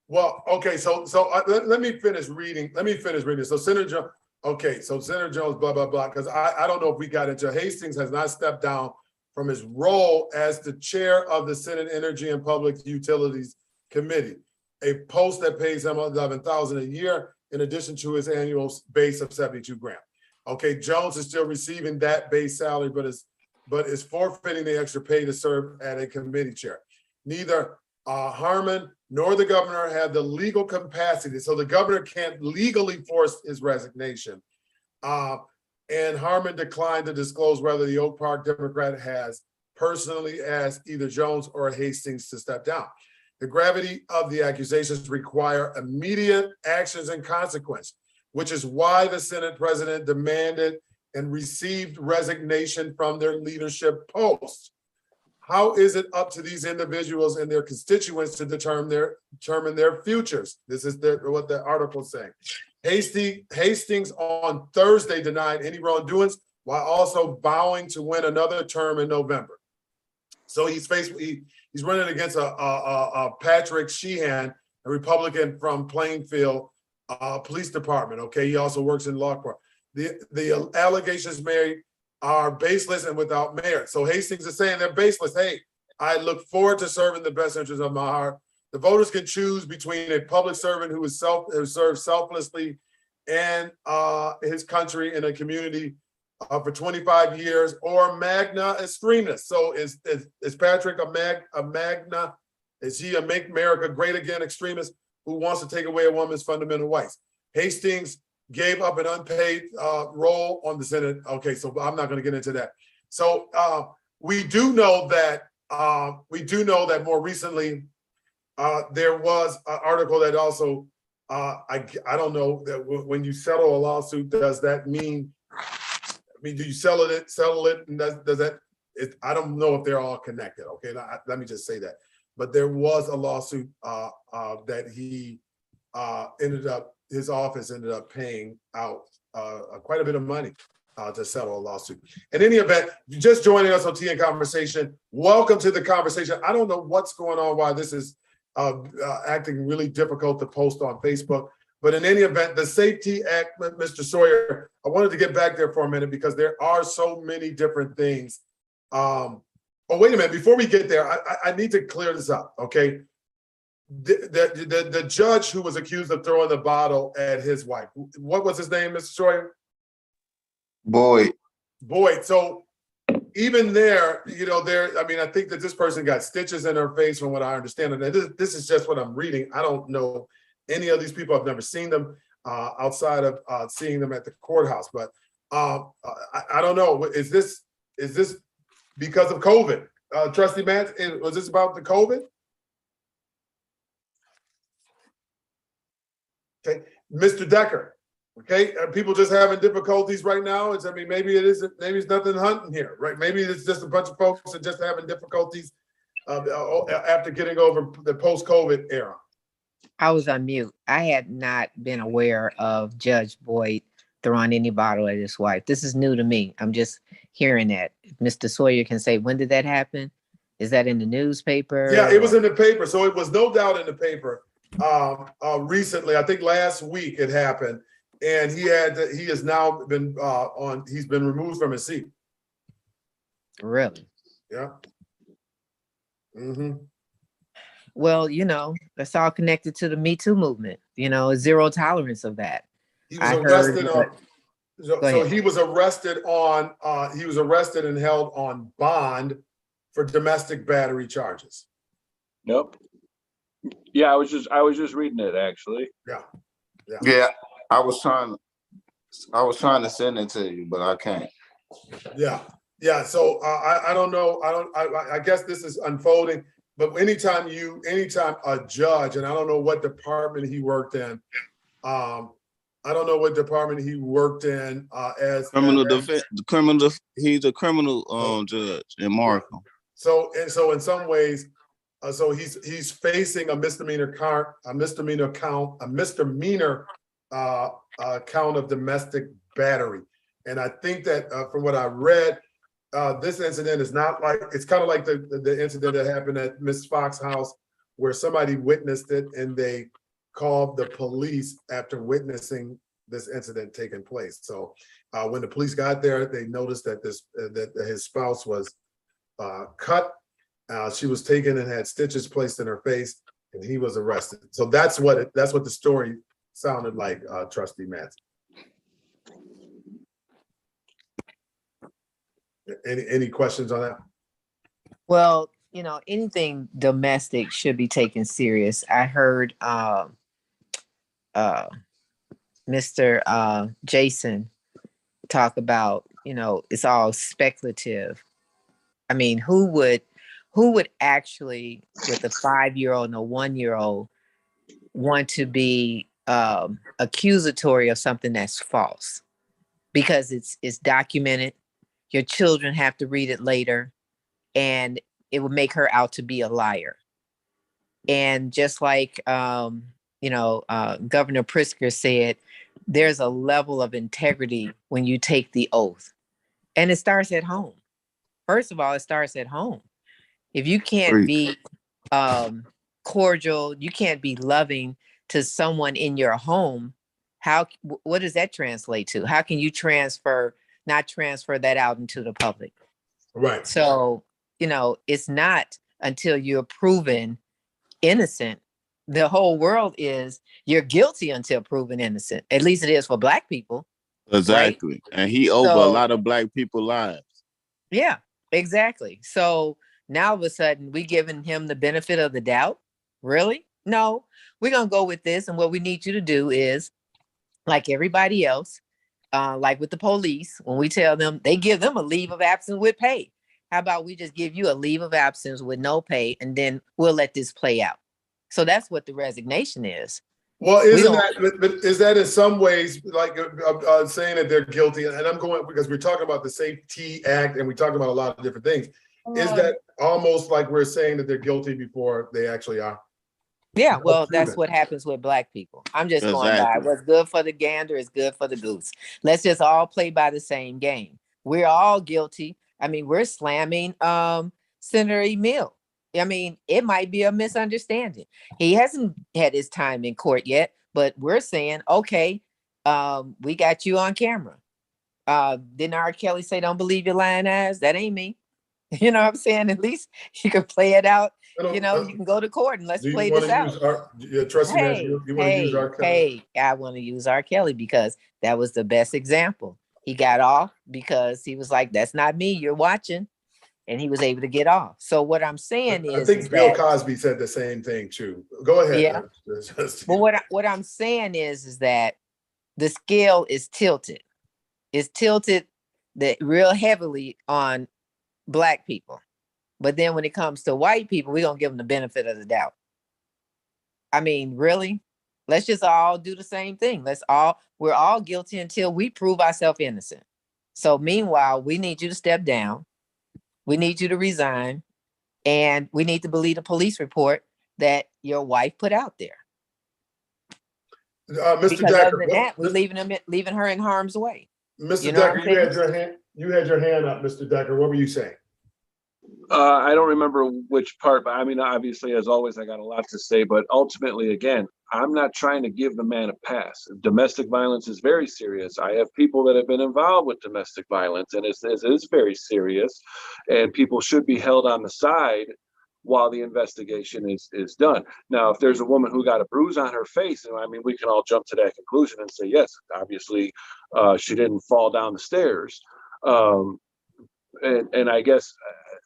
Speaker 2: Well, okay. So let me finish reading. So Senator Jones, blah, blah, blah. Because I don't know if we got into Hastings has not stepped down from his role as the chair of the Senate Energy and Public Utilities Committee, a post that pays him $11,000 a year in addition to his annual base of $72,000. Okay, Jones is still receiving that base salary, but is forfeiting the extra pay to serve at a committee chair. Neither Harmon nor the governor had the legal capacity, so the governor can't legally force his resignation. and Harmon declined to disclose whether the Oak Park Democrat has personally asked either Jones or Hastings to step down. The gravity of the accusations require immediate actions and consequence, which is why the Senate president demanded and received resignation from their leadership posts. How is it up to these individuals and their constituents to determine their futures? This is what the article is saying. Hastings on Thursday denied any wrongdoings while also vowing to win another term in November. So he's running against a Patrick Sheehan, a Republican from Plainfield Police Department. Okay, he also works in law court. The allegations made are baseless and without merit. So Hastings is saying they're baseless. Hey, I look forward to serving the best interests of my heart. The voters can choose between a public servant who serves selflessly and his country in a community for 25 years, or magna extremist. So is Patrick a magna? Is he a Make America Great Again extremist who wants to take away a woman's fundamental rights? Hastings gave up an unpaid role on the Senate. Okay, so I'm not going to get into that. So we do know that more recently there was an article that also I don't know that when you settle a lawsuit, does that mean? I mean, do you settle it, and does that? I don't know if they're all connected. Okay, let me just say that. But there was a lawsuit that he his office ended up paying out quite a bit of money to settle a lawsuit. In any event, you're just joining us on TN Conversation. Welcome to the conversation. I don't know what's going on, why this is acting really difficult to post on Facebook. But in any event, the Safety Act, Mr. Sawyer, I wanted to get back there for a minute because there are so many different things. Oh, wait a minute. Before we get there, I need to clear this up, okay? The judge who was accused of throwing the bottle at his wife, what was his name, Mr. Sawyer?
Speaker 5: Boyd.
Speaker 2: So even there, I mean, I think that this person got stitches in her face from what I understand. And this is just what I'm reading. I don't know any of these people. I've never seen them outside of seeing them at the courthouse. But I don't know. Is this because of COVID? Trustee Matt, was this about the COVID? Okay, Mr. Decker. Okay, are people just having difficulties right now? Maybe it isn't. Maybe it's nothing hunting here, right? Maybe it's just a bunch of folks that just having difficulties after getting over the post-COVID era.
Speaker 3: I was on mute. I had not been aware of Judge Boyd throwing any bottle at his wife. This is new to me. I'm just hearing that. If Mr. Sawyer can say, when did that happen? Is that in the newspaper?
Speaker 2: Yeah, it was in the paper. So it was no doubt in the paper. Recently, I think last week it happened, and he has now been he's been removed from his seat.
Speaker 3: Really?
Speaker 2: Yeah. Mm-hmm.
Speaker 3: Well, that's all connected to the Me Too movement. Zero tolerance of that.
Speaker 2: He was arrested he was arrested and held on bond for domestic battery charges.
Speaker 4: Nope. Yeah, I was just reading it actually.
Speaker 5: Yeah. I was trying to send it to you, but I can't.
Speaker 2: Yeah. So I don't know. I guess this is unfolding. But anytime a judge, and I don't know what department he worked in. As
Speaker 5: criminal defense. He's a criminal judge in Markham.
Speaker 2: So in some ways. So he's facing a misdemeanor count of domestic battery, and I think that from what I read, this incident is not like, it's kind of like the incident that happened at Miss Fox's house, where somebody witnessed it and they called the police after witnessing this incident taking place. So when the police got there, they noticed that his spouse was cut. She was taken and had stitches placed in her face, and he was arrested. So that's what the story sounded like, Trustee Matz. Any questions on that?
Speaker 3: Well, anything domestic should be taken serious. I heard Mr. Jason talk about, it's all speculative. I mean, who would actually, with a 5-year-old and a 1-year-old, want to be accusatory of something that's false? Because it's documented. Your children have to read it later, and it would make her out to be a liar. And just like Governor Pritzker said, there's a level of integrity when you take the oath, and it starts at home. First of all, it starts at home. If you can't be cordial, you can't be loving to someone in your home, what does that translate to? How can you not transfer that out into the public?
Speaker 2: Right.
Speaker 3: So, it's not until you're proven innocent. The whole world is you're guilty until proven innocent. At least it is for Black people.
Speaker 5: Exactly.
Speaker 3: Right?
Speaker 5: And he over a lot of Black people's lives.
Speaker 3: Yeah, exactly. So now all of a sudden we giving him the benefit of the doubt. Really? No, we're going to go with this. And what we need you to do is, like everybody else, like with the police, when we tell them, they give them a leave of absence with pay. How about we just give you a leave of absence with no pay, and then we'll let this play out? So that's what the resignation is.
Speaker 2: Well, is that in some ways like saying that they're guilty? And I'm going because we're talking about the Safety Act and we talk about a lot of different things. Is that almost like we're saying that they're guilty before they actually are?
Speaker 3: Yeah, well, that's what happens with Black people. I'm just going by what's good for the gander is good for the goose. Let's just all play by the same game. We're all guilty. I mean, we're slamming Senator Emil. I mean, it might be a misunderstanding. He hasn't had his time in court yet, but we're saying, okay, we got you on camera. Didn't R. Kelly say, "Don't believe your lying eyes"? That ain't me. You know what I'm saying? At least you can play it out. You can go to court and let's play this out. Hey, I want to use R. Kelly because that was the best example. He got off because he was like, "That's not me. You're watching." And he was able to get off. So what I'm saying is,
Speaker 2: I think Bill Cosby said the same thing too. Go ahead.
Speaker 3: Yeah. But what I'm saying is that the scale is tilted. It's tilted real heavily on Black people. But then when it comes to white people, we're going to give them the benefit of the doubt. I mean, really? Let's just all do the same thing. We're all guilty until we prove ourselves innocent. So meanwhile, we need you to step down. We need you to resign, and we need to believe the police report that your wife put out there.
Speaker 2: Mr.
Speaker 3: Because
Speaker 2: Decker,
Speaker 3: other than that, we're leaving her in harm's way.
Speaker 2: Mr. Decker, you had your hand up, Mr. Decker. What were you saying?
Speaker 4: I don't remember which part, but I mean, obviously, as always, I got a lot to say. But ultimately, again, I'm not trying to give the man a pass. Domestic violence is very serious. I have people that have been involved with domestic violence, and it is very serious. And people should be held on the side while the investigation is done. Now, if there's a woman who got a bruise on her face, and I mean, we can all jump to that conclusion and say, yes, obviously, she didn't fall down the stairs. And I guess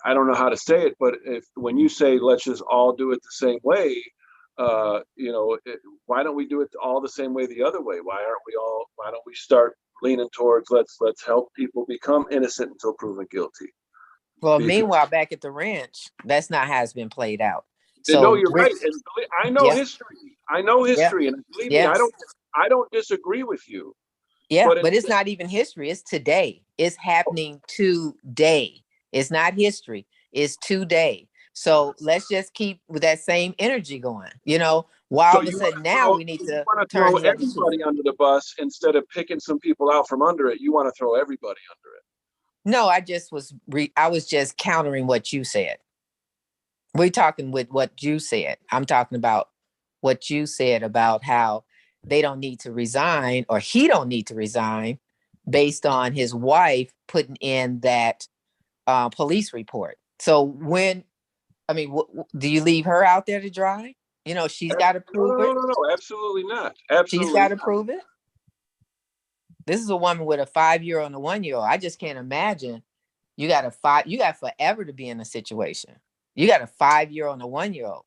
Speaker 4: I don't know how to say it, but when you say let's just all do it the same way, why don't we do it all the same way the other way? Why don't we start leaning towards let's help people become innocent until proven guilty?
Speaker 3: Well, meanwhile, back at the ranch, that's not how it's been played out.
Speaker 4: So no, you're right. And I know history. I know history, and believe me, I don't disagree with you.
Speaker 3: Yeah, but it's not even history. It's today. It's happening today. It's not history. It's today. So let's just keep with that same energy going. While all of a sudden now we need to
Speaker 4: throw everybody under the bus instead of picking some people out from under it. You want to throw everybody under it.
Speaker 3: No, I was just countering what you said. We're talking with what you said. I'm talking about what you said about how they don't need to resign, or he don't need to resign based on his wife putting in that police report. So do you leave her out there to dry? She's got to prove it.
Speaker 4: No, absolutely not. Absolutely,
Speaker 3: she's got to prove it. This is a woman with a 5-year-old and a 1-year-old. I just can't imagine. You got forever to be in a situation. You got a 5-year-old and a 1-year-old.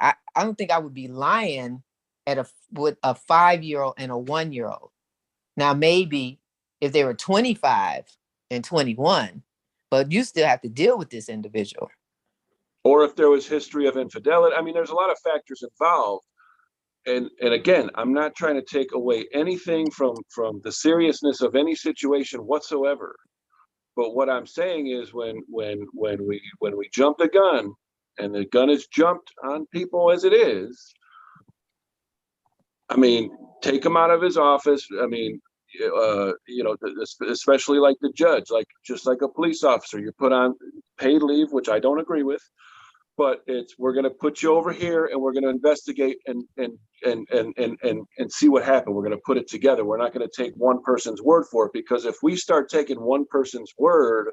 Speaker 3: I don't think I would be lying with a 5-year-old and a 1-year-old. Now, maybe if they were 25 and 21, but you still have to deal with this individual.
Speaker 4: Or if there was history of infidelity. I mean, there's a lot of factors involved. And again, I'm not trying to take away anything from the seriousness of any situation whatsoever. But what I'm saying is when we jump the gun, and the gun is jumped on people as it is, I mean, take him out of his office. I mean, especially like the judge, just like a police officer, you're put on paid leave, which I don't agree with. But we're going to put you over here, and we're going to investigate and see what happened. We're going to put it together. We're not going to take one person's word for it, because if we start taking one person's word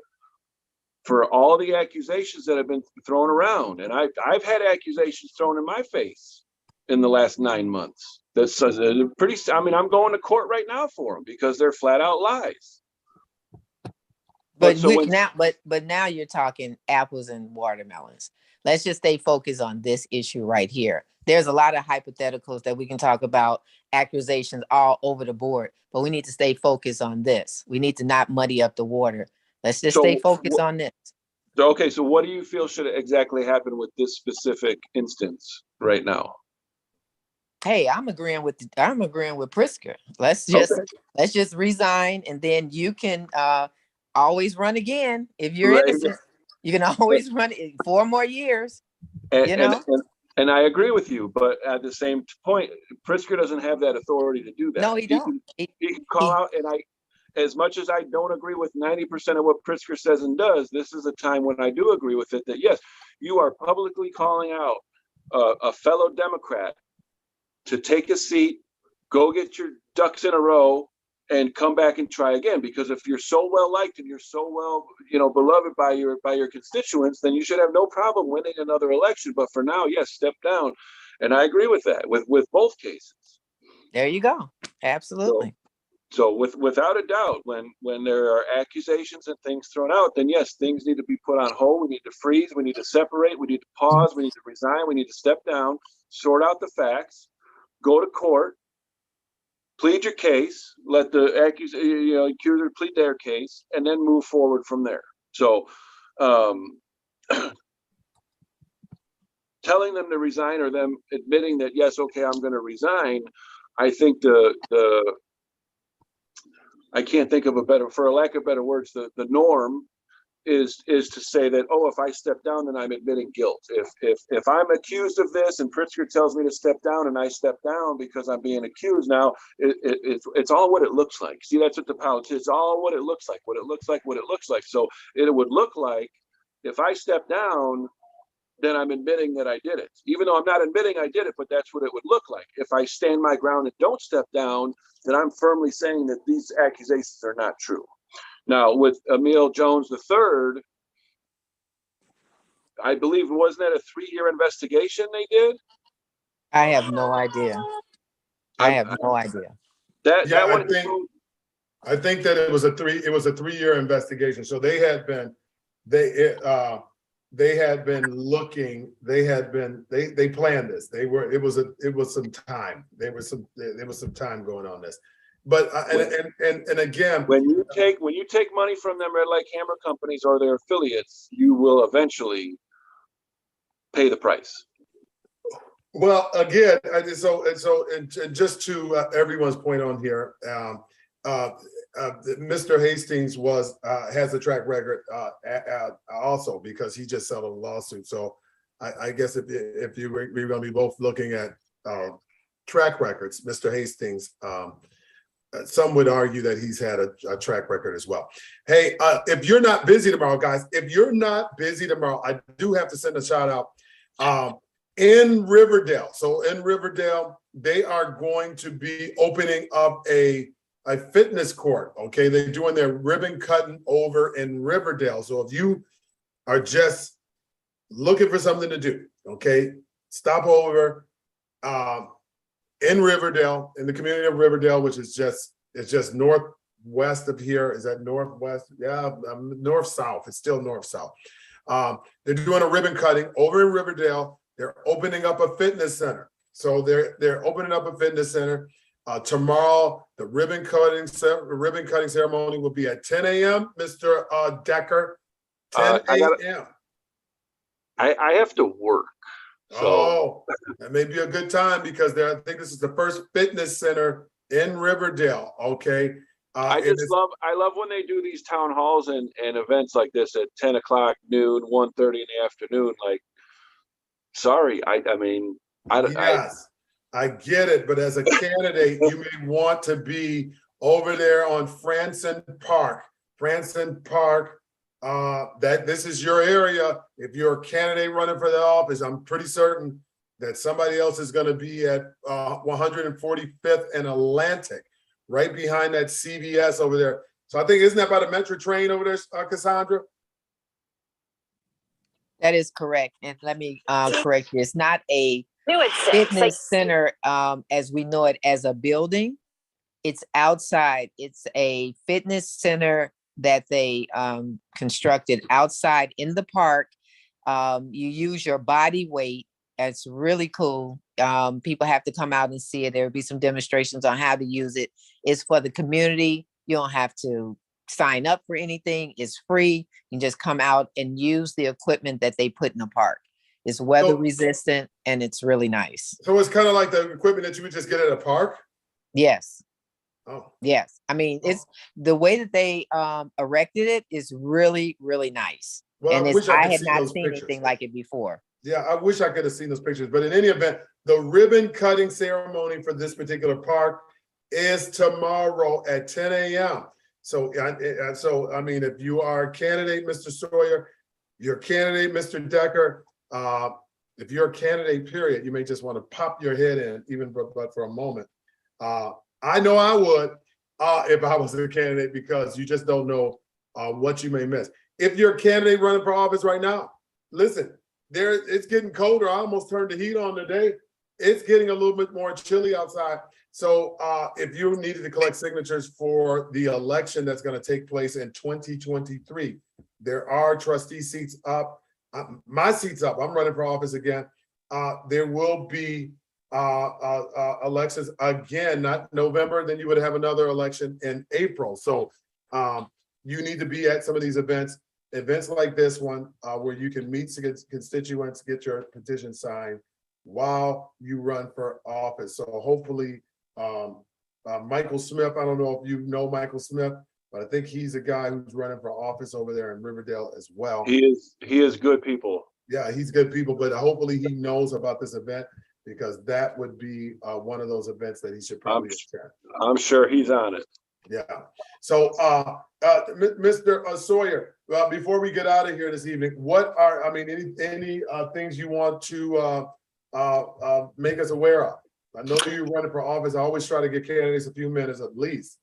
Speaker 4: for all the accusations that have been thrown around, and I've had accusations thrown in my face in the last 9 months. That's pretty. I mean, I'm going to court right now for them because they're flat out lies.
Speaker 3: But now you're talking apples and watermelons. Let's just stay focused on this issue right here. There's a lot of hypotheticals that we can talk about, accusations all over the board, but we need to stay focused on this. We need to not muddy up the water. Let's just stay focused on this.
Speaker 4: Okay, so what do you feel should exactly happen with this specific instance right now?
Speaker 3: Hey, I'm agreeing with Pritzker. Let's just resign, and then you can always run again if you're innocent. You can always run it 4 more years.
Speaker 4: And I agree with you, but at the same point, Pritzker doesn't have that authority to do that.
Speaker 3: No, he don't.
Speaker 4: He can call out, and as much as I don't agree with 90% of what Pritzker says and does, this is a time when I do agree with it, that yes, you are publicly calling out a fellow Democrat to take a seat, go get your ducks in a row, and come back and try again. Because if you're so well liked and you're so well, beloved by your constituents, then you should have no problem winning another election. But for now, yes, step down. And I agree with that with both cases.
Speaker 3: There you go. Absolutely.
Speaker 4: So without a doubt, when there are accusations and things thrown out, then yes, things need to be put on hold. We need to freeze. We need to separate. We need to pause. We need to resign. We need to step down, sort out the facts, go to court, plead your case, let the accuser plead their case, and then move forward from there. So telling them to resign, or them admitting that, yes, okay, I'm going to resign, I think I can't think of for a lack of better words, the norm is to say that, oh, if I step down, then I'm admitting guilt. If I'm accused of this and Pritzker tells me to step down and I step down because I'm being accused, now it's all what it looks like. See, that's what the politics, it's all what it looks like, what it looks like, what it looks like. So it would look like if I step down, then I'm admitting that I did it, even though I'm not admitting I did it, but that's what it would look like. If I stand my ground and don't step down, then I'm firmly saying that these accusations are not true. Now, with Emil Jones III, I believe, wasn't that a 3-year investigation they did?
Speaker 3: I have no idea. I have no idea.
Speaker 2: I think that it was a 3-year investigation. So they had been looking. They planned this. It was some time. There was some time going on this. But and again,
Speaker 4: when you take money from them, red light camera companies or their affiliates, you will eventually pay the price.
Speaker 2: Well, again, and just to everyone's point on here, Mr. Hastings has a track record also, because he just settled a lawsuit. So I guess if we're going to be both looking at track records, Mr. Hastings. Some would argue that he's had a track record as well. Hey, if you're not busy tomorrow, guys, I do have to send a shout out in Riverdale. So in Riverdale, they are going to be opening up a fitness court. Okay, they're doing their ribbon cutting over in Riverdale. So if you are just looking for something to do, okay, stop over. In Riverdale, in the community of Riverdale, which is just northwest of here. Is that northwest? Yeah, north-south. It's still north-south. They're doing a ribbon cutting over in Riverdale. They're opening up a fitness center. So they're opening up a fitness center. Tomorrow, the ribbon cutting ceremony will be at 10 a.m. Mr. Decker, 10 a.m.
Speaker 4: I have to work. So.
Speaker 2: Oh, that may be a good time because I think this is the first fitness center in Riverdale. Okay.
Speaker 4: I love when they do these town halls and events like this at 10 o'clock, noon, 1:30 in the afternoon. Like, sorry, I
Speaker 2: get it. But as a candidate, you may want to be over there on Franson Park. That this is your area. If you're a candidate running for the office, I'm pretty certain that somebody else is going to be at 145th and Atlantic, right behind that CVS over there. So I think, isn't that by the Metro train over there, Cassandra?
Speaker 3: That is correct. And let me correct you. It's not a fitness center as we know it as a building. It's outside. It's a fitness center that they constructed outside in the park. You use your body weight. It's really cool. People have to come out and see it. There will be some demonstrations on how to use it. It's for the community. You don't have to sign up for anything. It's free. You can just come out and use the equipment that they put in the park. It's weather resistant and it's really nice.
Speaker 2: So it's kind of like the equipment that you would just get at a park?
Speaker 3: Yes.
Speaker 2: Oh.
Speaker 3: Yes. I mean, it's the way that they erected it is really, really nice.
Speaker 2: Well,
Speaker 3: and I had not seen
Speaker 2: pictures.
Speaker 3: anything like it before.
Speaker 2: Yeah, I wish I could have seen those pictures. But in any event, the ribbon cutting ceremony for this particular park is tomorrow at 10 a.m. So I mean, if you are a candidate, Mr. Sawyer, your candidate, Mr. Decker, if you're a candidate, period, you may just want to pop your head in, even but for a moment. I know I would if I was a candidate, because you just don't know what you may miss. If you're a candidate running for office right now, listen, it's getting colder. I almost turned the heat on today. It's getting a little bit more chilly outside. So if you needed to collect signatures for the election that's going to take place in 2023, there are trustee seats up. My seat's up. I'm running for office again. There will be elections again, not November, then you would have another election in April. So you need to be at some of these events like this one, where you can meet constituents, get your petition signed while you run for office. So hopefully Michael Smith, I don't know if you know Michael Smith, but I think he's a guy who's running for office over there in Riverdale as well.
Speaker 4: He is good people.
Speaker 2: Yeah, he's good people, but hopefully he knows about this event, because that would be one of those events that he should probably attend. I'm
Speaker 4: sure he's on it.
Speaker 2: Yeah. So, Mr. Sawyer, before we get out of here this evening, what are, any things you want to make us aware of? I know you're running for office. I always try to get candidates a few minutes at least.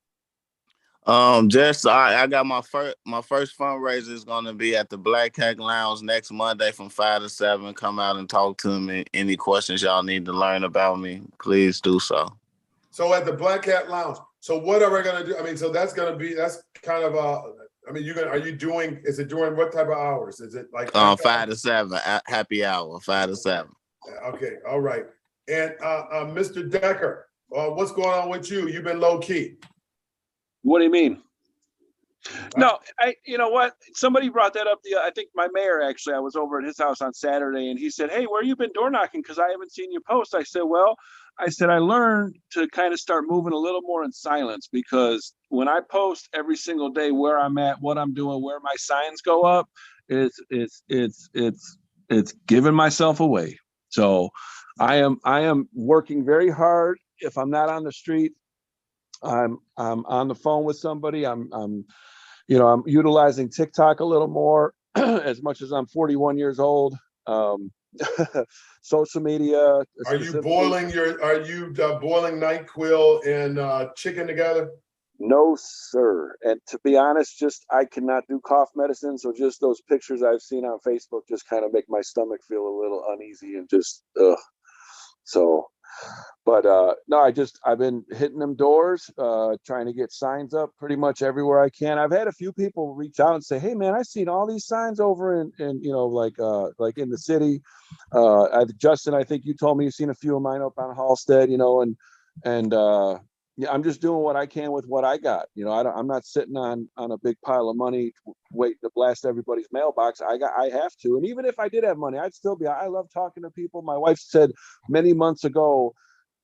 Speaker 5: I got my first fundraiser is going to be at the Black Hack Lounge next Monday from 5 to 7. Come out and talk to me. Any questions y'all need to learn about me, please do so.
Speaker 2: So at the Black Hat Lounge. So what are we going to do? So that's kind of is it during what type of hours? Is it like
Speaker 5: 5 to 7, happy hour, 5 to 7.
Speaker 2: Okay. All right. And Mr. Decker, what's going on with you? You've been low key.
Speaker 4: What do you mean? No, you know what? Somebody brought that up. I think my mayor, actually, I was over at his house on Saturday and he said, "Hey, where you been door knocking? Because I haven't seen you post." I said, I learned to kind of start moving a little more in silence, because when I post every single day where I'm at, what I'm doing, where my signs go up, it's giving myself away. So I am working very hard. If I'm not on the street, I'm on the phone with somebody. I'm utilizing TikTok a little more as much as I'm 41 years old. Social media.
Speaker 2: Are you boiling NyQuil and chicken together?
Speaker 4: No, sir. And to be honest, I cannot do cough medicine. So just those pictures I've seen on Facebook just kind of make my stomach feel a little uneasy and just, ugh. So, but no, I've been hitting them doors, trying to get signs up pretty much everywhere I can. I've had a few people reach out and say, "Hey man, I've seen all these signs over in like in the city." Justin, I think you told me you've seen a few of mine up on Halstead, and yeah, I'm just doing what I can with what I got. I'm not sitting on a big pile of money waiting to blast everybody's mailbox. I have to. And even if I did have money, I love talking to people. My wife said many months ago,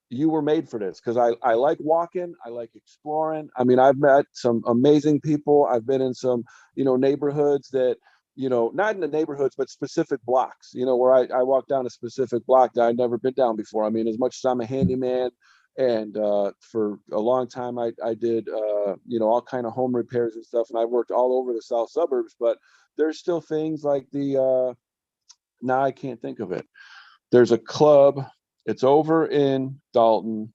Speaker 4: you were made for this, because I like walking. I like exploring. I mean, I've met some amazing people. I've been in some, neighborhoods that, not in the neighborhoods, but specific blocks, where I walk down a specific block that I've never been down before. I mean, as much as I'm a handyman, and for a long time, I did, all kind of home repairs and stuff. And I worked all over the south suburbs, but there's still things like now I can't think of it. There's a club. It's over in Dalton.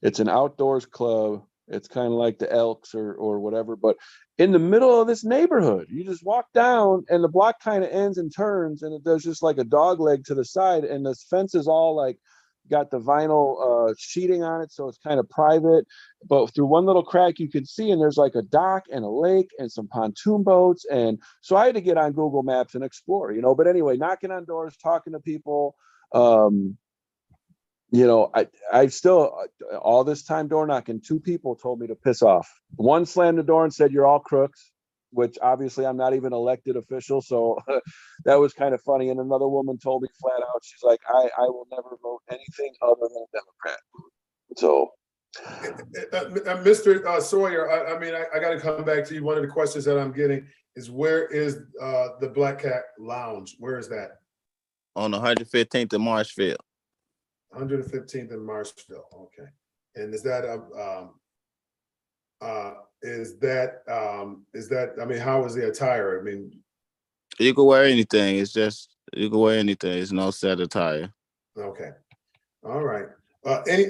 Speaker 4: It's an outdoors club. It's kind of like the Elks or whatever, but in the middle of this neighborhood, you just walk down and the block kind of ends and turns, and it does just like a dog leg to the side. And this fence is all like, got the vinyl sheeting on it, so it's kind of private, but through one little crack you could see, and there's like a dock and a lake and some pontoon boats. And so I had to get on Google Maps and explore, but anyway, knocking on doors, talking to people. I still, all this time door knocking, 2 people told me to piss off. One slammed the door and said, "You're all crooks," which obviously I'm not even elected official. So that was kind of funny. And another woman told me flat out, she's like, I will never vote anything other than Democrat. So.
Speaker 2: Mr. Sawyer, I got to come back to you. One of the questions that I'm getting is, where is the Black Cat Lounge? Where is that?
Speaker 5: On 115th in Marshfield.
Speaker 2: 115th in Marshfield. Okay. And is that how is the attire? I mean,
Speaker 5: you can wear anything. It's just, you can wear anything. It's no set attire.
Speaker 2: Okay. All right. Any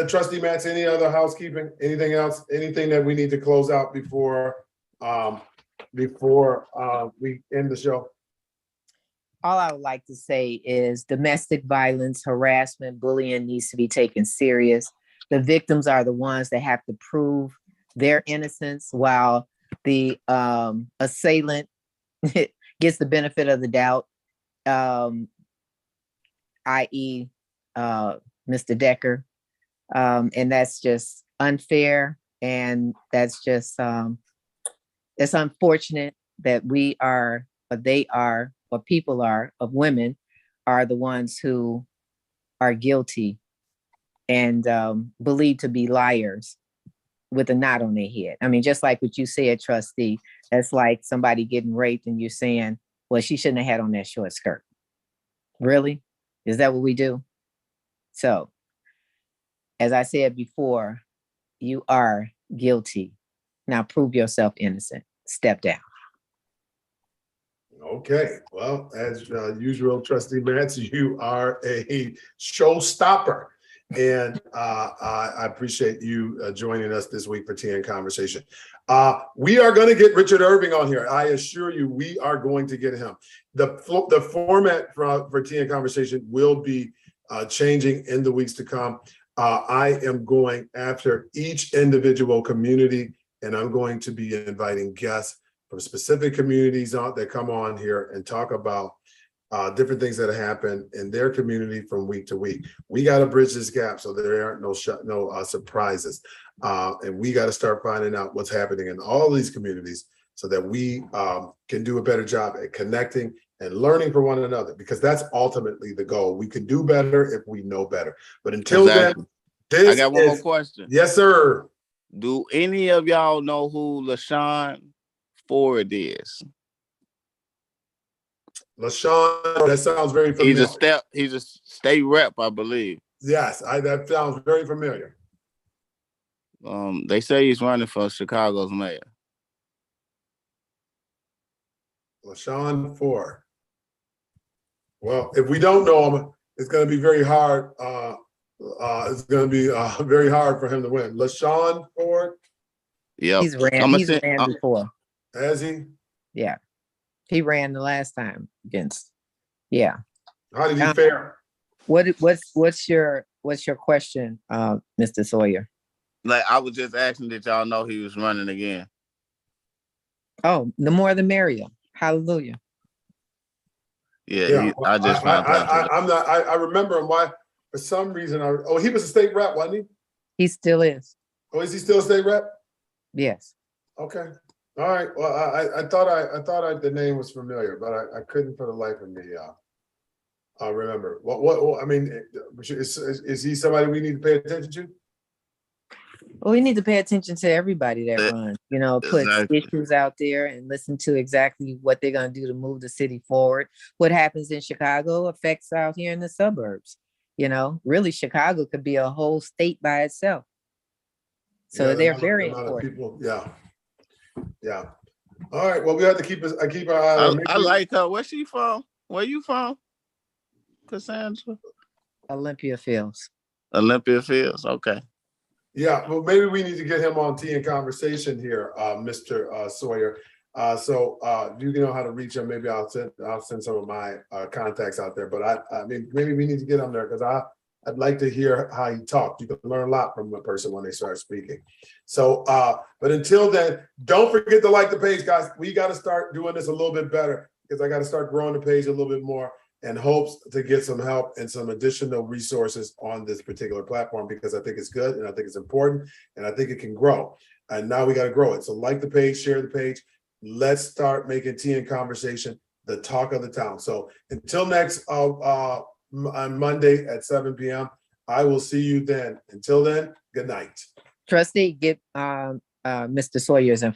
Speaker 2: Trustee Matz, any other housekeeping? Anything else? Anything that we need to close out before we end the show?
Speaker 3: All I would like to say is domestic violence, harassment, bullying needs to be taken serious. The victims are the ones that have to prove their innocence, while the assailant gets the benefit of the doubt, i.e. Mr. Decker. And that's just unfair. And that's just, it's unfortunate that people of women are the ones who are guilty and believed to be liars with a knot on their head. I mean, just like what you said, Trustee, that's like somebody getting raped and you're saying, well, she shouldn't have had on that short skirt. Really? Is that what we do? So, as I said before, you are guilty. Now prove yourself innocent. Step down.
Speaker 2: Okay. Well, as usual, Trustee Matz, you are a showstopper. And I appreciate you joining us this week for TN Conversation. We are going to get Richard Irving on here. I assure you, we are going to get him. The format for TN Conversation will be changing in the weeks to come. I am going after each individual community, and I'm going to be inviting guests from specific communities that come on here and talk about different things that happen in their community from week to week. We got to bridge this gap so there aren't no surprises. And we got to start finding out what's happening in all these communities so that we can do a better job at connecting and learning from one another, because that's ultimately the goal. We can do better if we know better. But until then,
Speaker 5: I got one more question.
Speaker 2: Yes, sir.
Speaker 5: Do any of y'all know who LaShawn Ford is?
Speaker 2: LaShawn, that sounds very familiar.
Speaker 5: He's a state rep, I believe.
Speaker 2: Yes, that sounds very familiar.
Speaker 5: They say he's running for Chicago's mayor.
Speaker 2: LaShawn Ford. Well, if we don't know him, it's going to be very hard. It's going to be very hard for him to win. LaShawn Ford.
Speaker 5: Yeah,
Speaker 3: he's ran before.
Speaker 2: Has he?
Speaker 3: Yeah, he ran the last time against. Yeah.
Speaker 2: How did he fare?
Speaker 3: What's your question, Mr. Sawyer?
Speaker 5: Like, I was just asking, did y'all know he was running again?
Speaker 3: Oh, the more the merrier. Hallelujah.
Speaker 5: Yeah. I just found out.
Speaker 2: I remember him. Why? For some reason, he was a state rep, wasn't he?
Speaker 3: He still is.
Speaker 2: Oh, is he still a state rep?
Speaker 3: Yes.
Speaker 2: Okay. All right. Well, I thought the name was familiar, but I couldn't for the life of me remember. What I mean, is he somebody we need to pay attention to?
Speaker 3: Well, we need to pay attention to everybody that runs, put issues out there and listen to exactly what they're going to do to move the city forward. What happens in Chicago affects out here in the suburbs. Really, Chicago could be a whole state by itself. So they're very important.
Speaker 2: People, yeah. All right. Well, we have to keep our eye on.
Speaker 5: I like her. Where's she from? Where you from, Cassandra?
Speaker 3: Olympia Fields.
Speaker 5: Olympia Fields. Okay.
Speaker 2: Yeah, well, maybe we need to get him on tea and conversation here, Mr. Sawyer. So you know how to reach him. Maybe I'll send some of my contacts out there. But I mean, maybe we need to get him there because I'd like to hear how he talked. You can learn a lot from a person when they start speaking. So, but until then, don't forget to like the page, guys. We got to start doing this a little bit better because I got to start growing the page a little bit more. And hopes to get some help and some additional resources on this particular platform because I think it's good and I think it's important and I think it can grow. And now we got to grow it. So like the page, share the page. Let's start making tea and conversation the talk of the town. So until next on Monday at 7 p.m., I will see you then. Until then, good night.
Speaker 3: Trustee, get Mr. Sawyer's information.